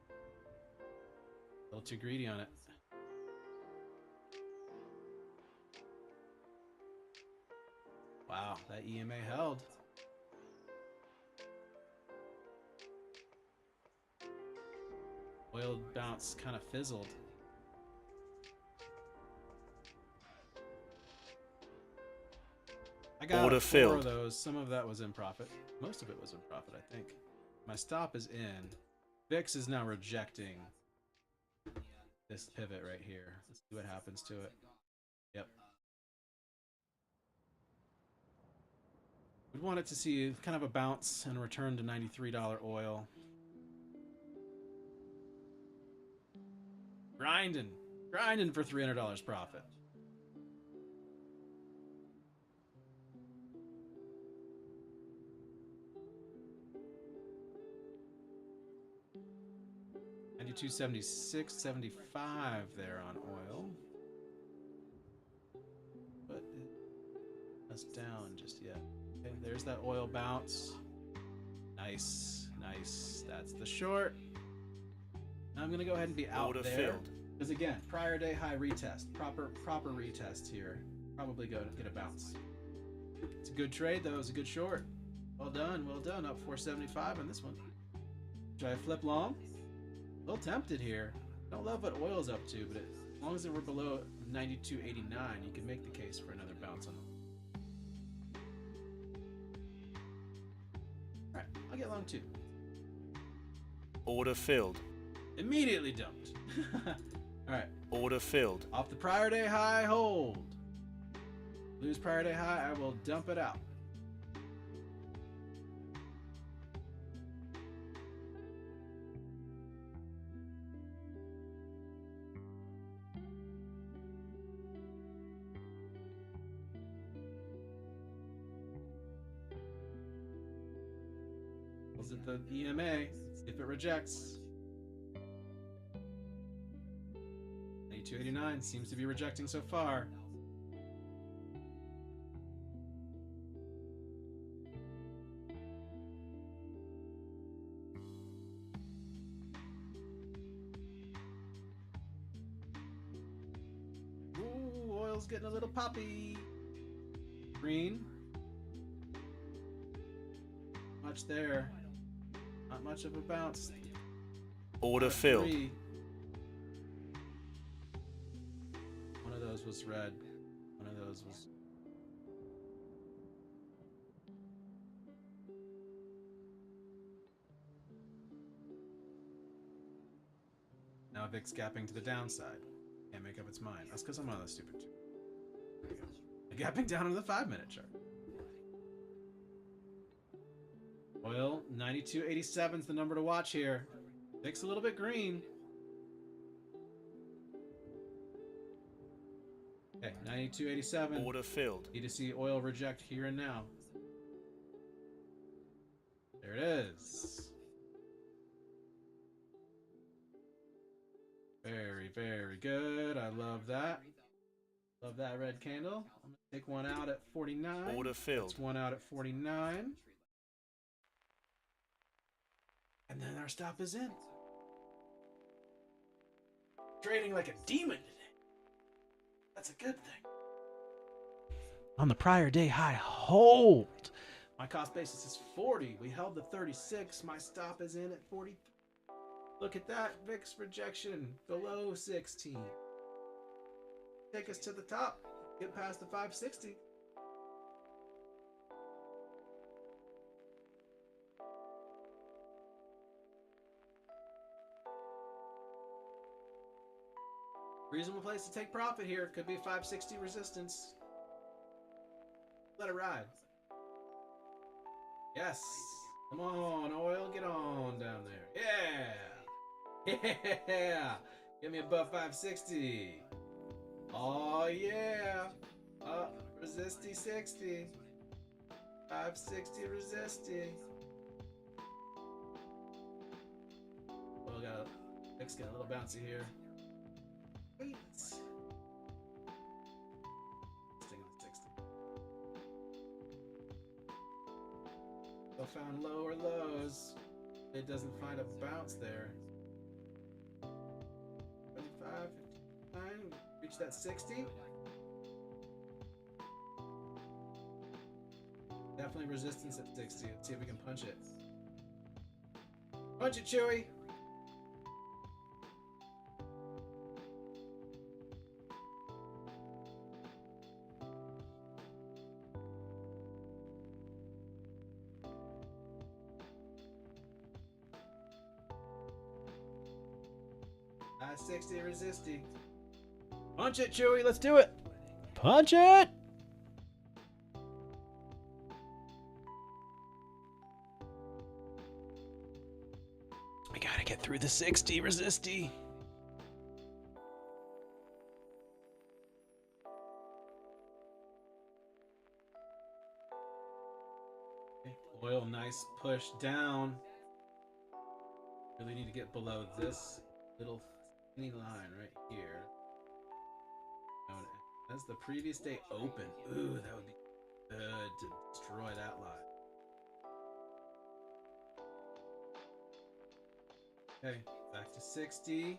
A little too greedy on it. Wow, that EMA held. Oil bounce kind of fizzled. I got Order 4 filled. of those. Some of that was in profit. Most of it was in profit, I think. My stop is in. VIX is now rejecting this pivot right here. Let's see what happens to it. Yep. We'd want it to see kind of a bounce and a return to $93 oil. Grinding for $300 profit. $92.76.75 there on oil. But that's down just yet. Okay, there's that oil bounce. Nice, nice. That's the short. I'm gonna go ahead and be out Order there. filled. Because again, prior day high retest, proper retest here. Probably go to get a bounce. It's a good trade though. It's a good short. Well done, well done. Up 475 on this one. Should I flip long? A little tempted here. Don't love what oil's up to, but as long as we're below 92.89, you can make the case for another bounce on them. All right, I'll get long too. Order filled. Immediately dumped. All right. Order filled. Off the prior day high, hold. Lose prior day high, I will dump it out. Was it the EMA? If it rejects. 92.89 seems to be rejecting so far. oil's getting a little poppy. Green. Much there. Not much of a bounce. Order filled. 3. One of those was red. One of those was... Now VIX gapping to the downside. Can't make up its mind. That's because I'm on the stupid chart. Gapping down on the 5-minute chart. Oil, 92.87 is the number to watch here. VIX a little bit green. Okay, 92.87. Order filled. Need to see oil reject here and now. There it is. Very, very good. I love that. Love that red candle. I'm going to take one out at 49. Order filled. That's one out at 49. And then our stop is in. Trading like a demon today. That's a good thing. On the prior day high, hold. My cost basis is 40. We held the 36. My stop is in at 43. Look at that, VIX rejection below 16. Take us to the top. Get past the 560. Reasonable place to take profit here. Could be 560 resistance. Let it ride. Yes. Come on, oil. Get on down there. Yeah. Yeah, get me above 560. Oh yeah. Resisty 60. 560 resisty. Well, VIX got a little bouncy here. Wait. Staying on 60. So found lower lows. It doesn't find a bounce there. 55, 59, reach that 60. Definitely resistance at 60. Let's see if we can punch it. Punch it, Chewy! I 60 resisty. Punch it, Chewy. Let's do it. Punch it. We gotta get through the 60 resisty. Oil, nice push down. Really need to get below this little skinny line right here. That's the previous day open. Ooh, that would be good to destroy that line. Okay, back to 60.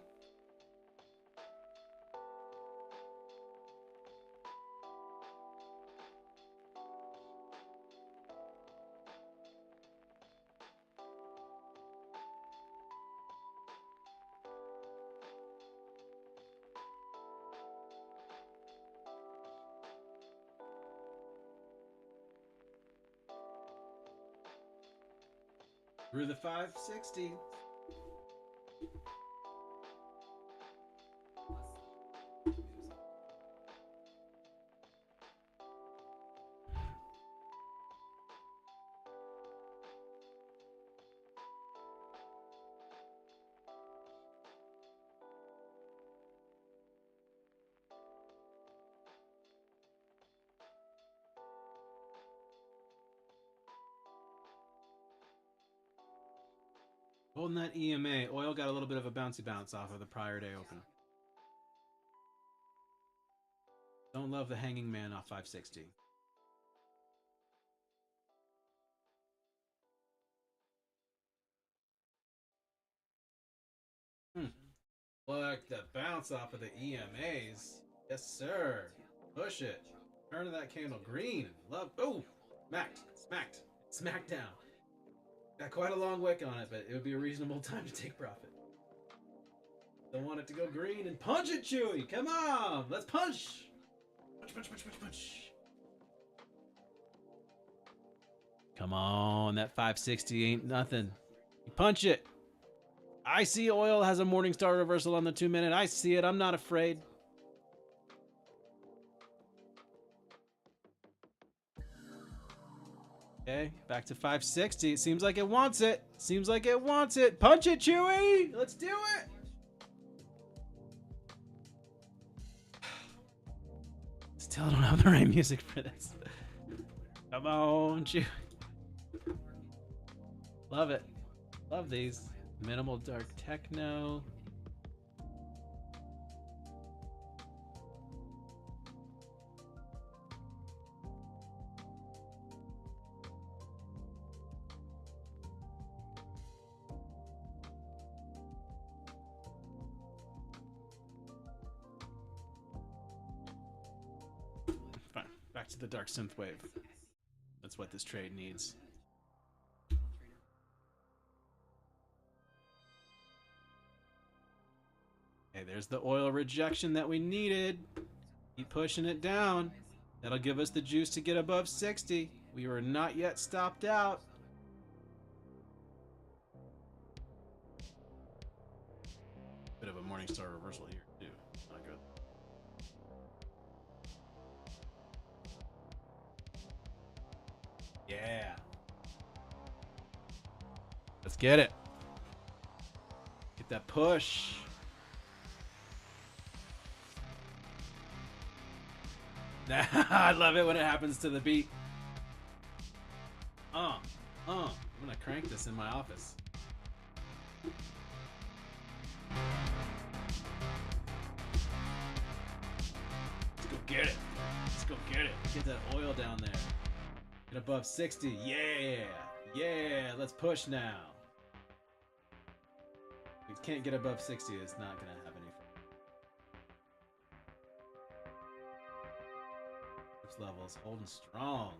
Through the 560. Holding that EMA, oil got a little bit of a bouncy bounce off of the prior day open. Don't love the hanging man off 560. Like the bounce off of the EMAs. Yes, sir. Push it. Turn that candle green. Love. Oh, smacked down. Got quite a long wick on it, but it would be a reasonable time to take profit. Don't want it to go green and punch it, Chewy. Come on, let's punch. Punch. Come on, that 560 ain't nothing. You punch it. I see oil has a Morningstar reversal on the 2-minute. I see it. I'm not afraid. Okay, back to 560. It seems like it wants it. Punch it, Chewy. Let's do it. Still don't have the right music for this. Come on, Chewy. Love it. Love these. Minimal dark techno. Fine. Back to the dark synthwave. That's what this trade needs. Okay, there's the oil rejection that we needed. Keep pushing it down. That'll give us the juice to get above 60. We were not yet stopped out. Bit of a Morningstar reversal here, too. Not good. Yeah. Let's get it. Get that push. I love it when it happens to the beat. I'm gonna crank this in my office. Let's go get it. Get that oil down there. Get above 60. Yeah. Let's push now. If we can't get above 60, it's not gonna have any. Levels holding strong.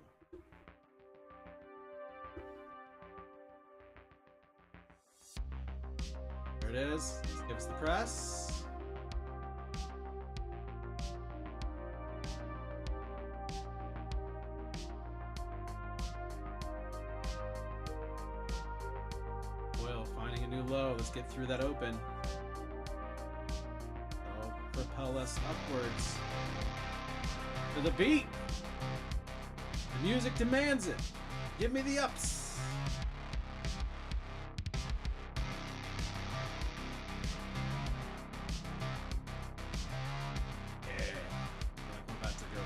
There it is. Let's give us the press. Oil finding a new low. Let's get through that open. Oh, propel us upwards. To the beat. The music demands it. Give me the ups. Yeah. I'm about to go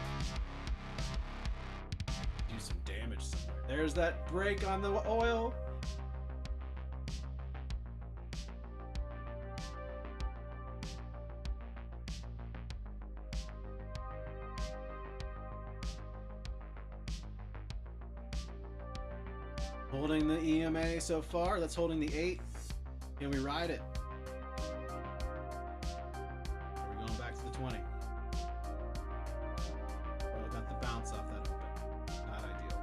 do some damage somewhere. There's that break on the oil. Holding the EMA so far. That's holding the 8. Can we ride it? We're going back to the 20. Oh, got the bounce off that open. Not ideal.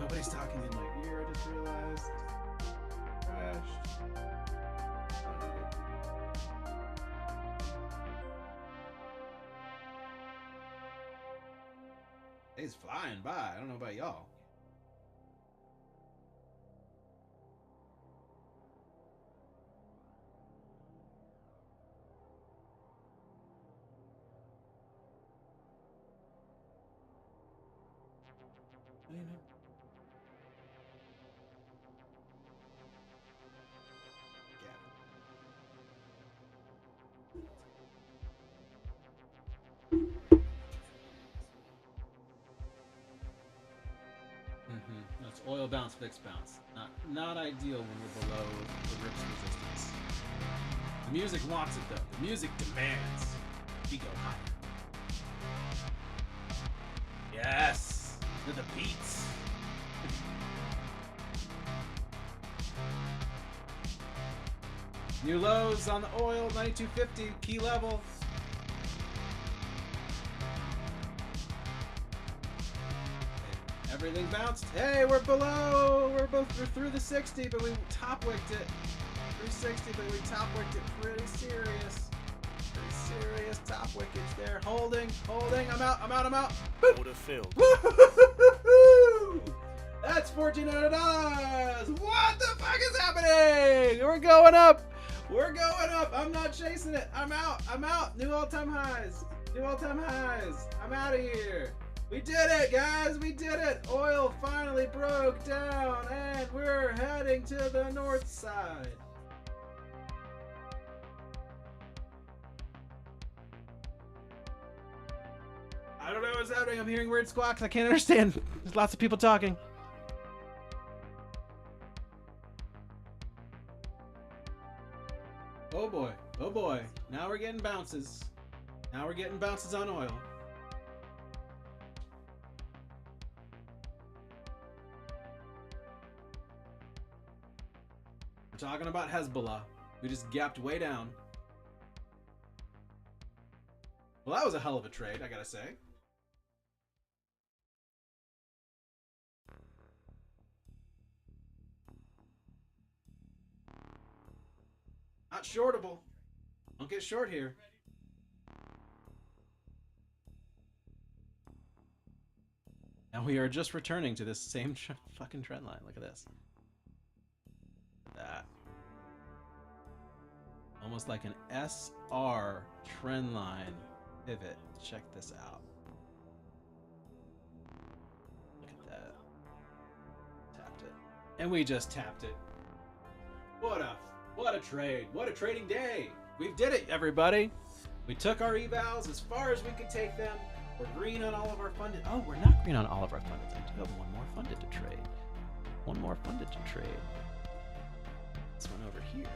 Nobody's talking in my ear, I just realized. Crashed. He's flying by. I don't know about y'all. That's oil bounce, fixed bounce. Not ideal when we're below the rips resistance. The music wants it though. The music demands we go higher. Yes, to the beats. New lows on the oil, 92.50 key level. Everything bounced. Hey, we're below. We're through the 60, but we top wicked it. 360, but we top wicked it. Pretty serious. Pretty serious top wickets there. Holding. I'm out. Boop. Order filled. Woo-hoo-hoo-hoo-hoo! That's $1,400. What the fuck is happening? We're going up. I'm not chasing it. I'm out. New all-time highs. I'm out of here. We did it, guys. We did it. Oil finally broke down, and we're heading to the north side. I don't know what's happening. I'm hearing weird squawks. I can't understand. There's lots of people talking. Oh boy. Now we're getting bounces. On oil. We're talking about Hezbollah. We just gapped way down. Well, that was a hell of a trade, I gotta say. Not shortable. Don't get short here. And we are just returning to this same fucking trend line. Look at this. That. Almost like an SR trend line pivot. Check this out. Look at that. Tapped it. And we just tapped it. What a trade. What a trading day. We did it, everybody. We took our evals as far as we could take them. We're green on all of our funded. Oh, we're not green on all of our funded. I do have one more funded to trade. This one over here.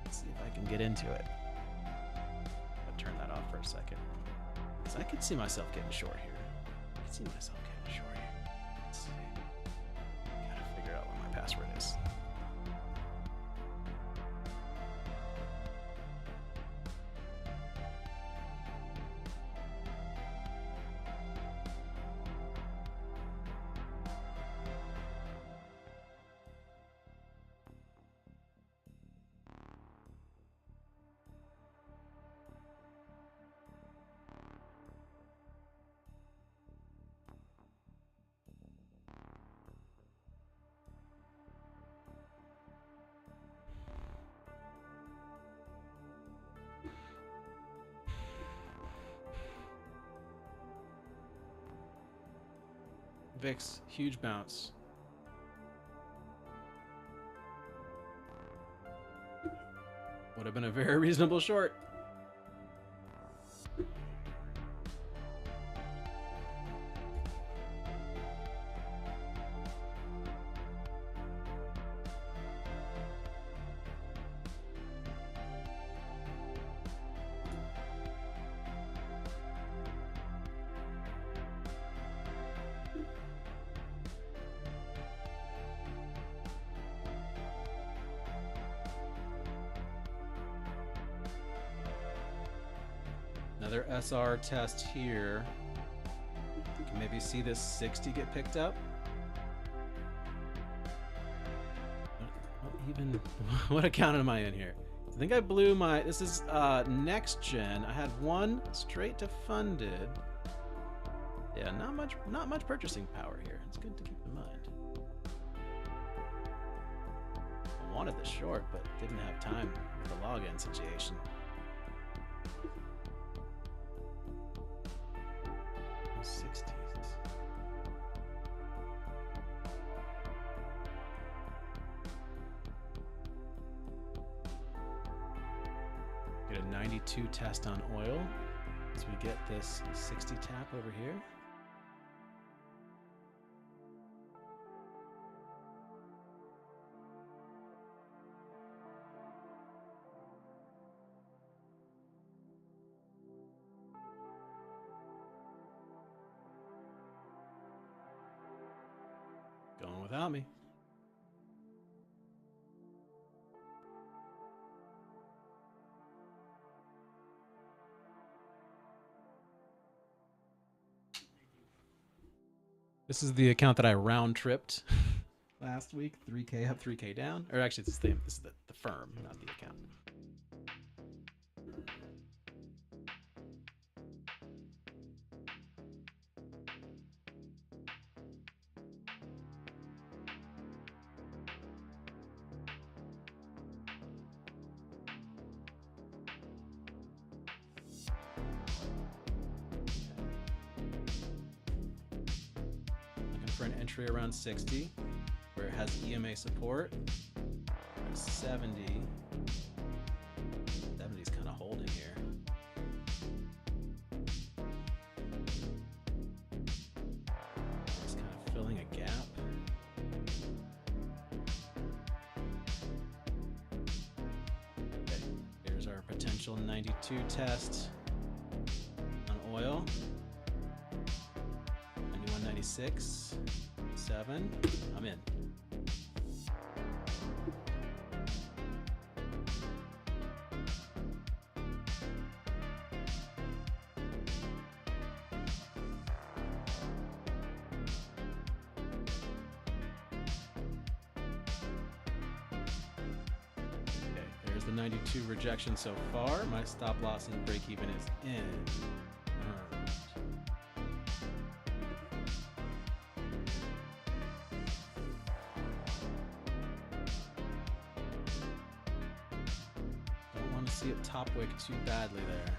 Let's see if I can get into it. I'll turn that off for a second. Because I could see myself getting short here. Let's see. Gotta figure out what my password is. VIX, huge bounce. Would have been a very reasonable short. Another SR test here. You can maybe see this 60 get picked up. What account am I in here? I think I blew my, this is next gen. I had one straight to funded. Yeah, not much purchasing power here. It's good to keep in mind. I wanted the short, but didn't have time with the login situation. Get a 92 test on oil as we get this 60 tap over here. Going without me. This is the account that I round tripped last week. 3K up, 3K down. Or actually, it's the same. This is the firm, not the account. For an entry around 60, where it has EMA support. 70. 70's kind of holding here. Just kind of filling a gap. Okay, here's our potential 92 test on oil. 91.96, 7. I'm in. Okay, there's the 92 rejection so far. My stop loss and break even is in. See it top wick too badly there.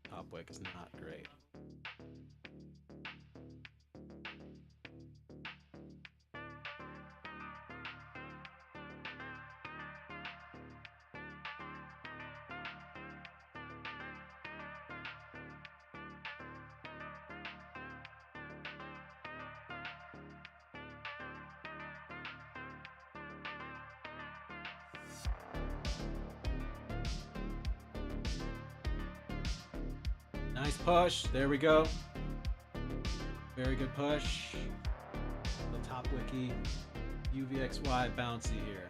Top wick is not great. Nice push. There we go. Very good push. The top wicky UVXY bouncy here.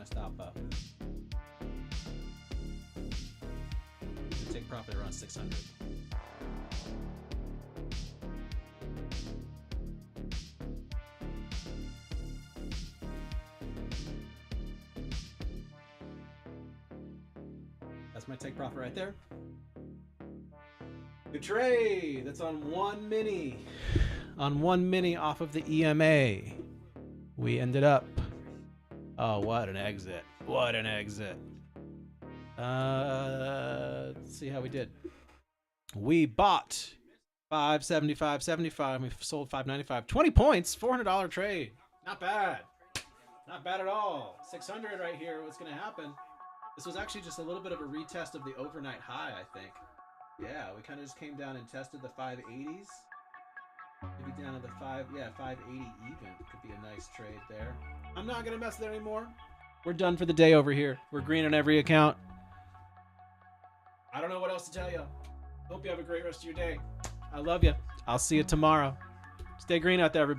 Stop up. Take profit around 600. That's my take profit right there. Good trade. That's on one mini. On one mini off of the EMA. We ended up. Oh, what an exit. What an exit. Let's see how we did. We bought 575.75. We sold 595. 20 points, $400 trade. Not bad. Not bad at all. 600 right here. What's going to happen? This was actually just a little bit of a retest of the overnight high, I think. Yeah, we kind of just came down and tested the 580s. Maybe down to the 580 even. Could be a nice trade there. I'm not going to mess with it anymore. We're done for the day over here. We're green on every account. I don't know what else to tell you. Hope you have a great rest of your day. I love you. I'll see you tomorrow. Stay green out there, everybody.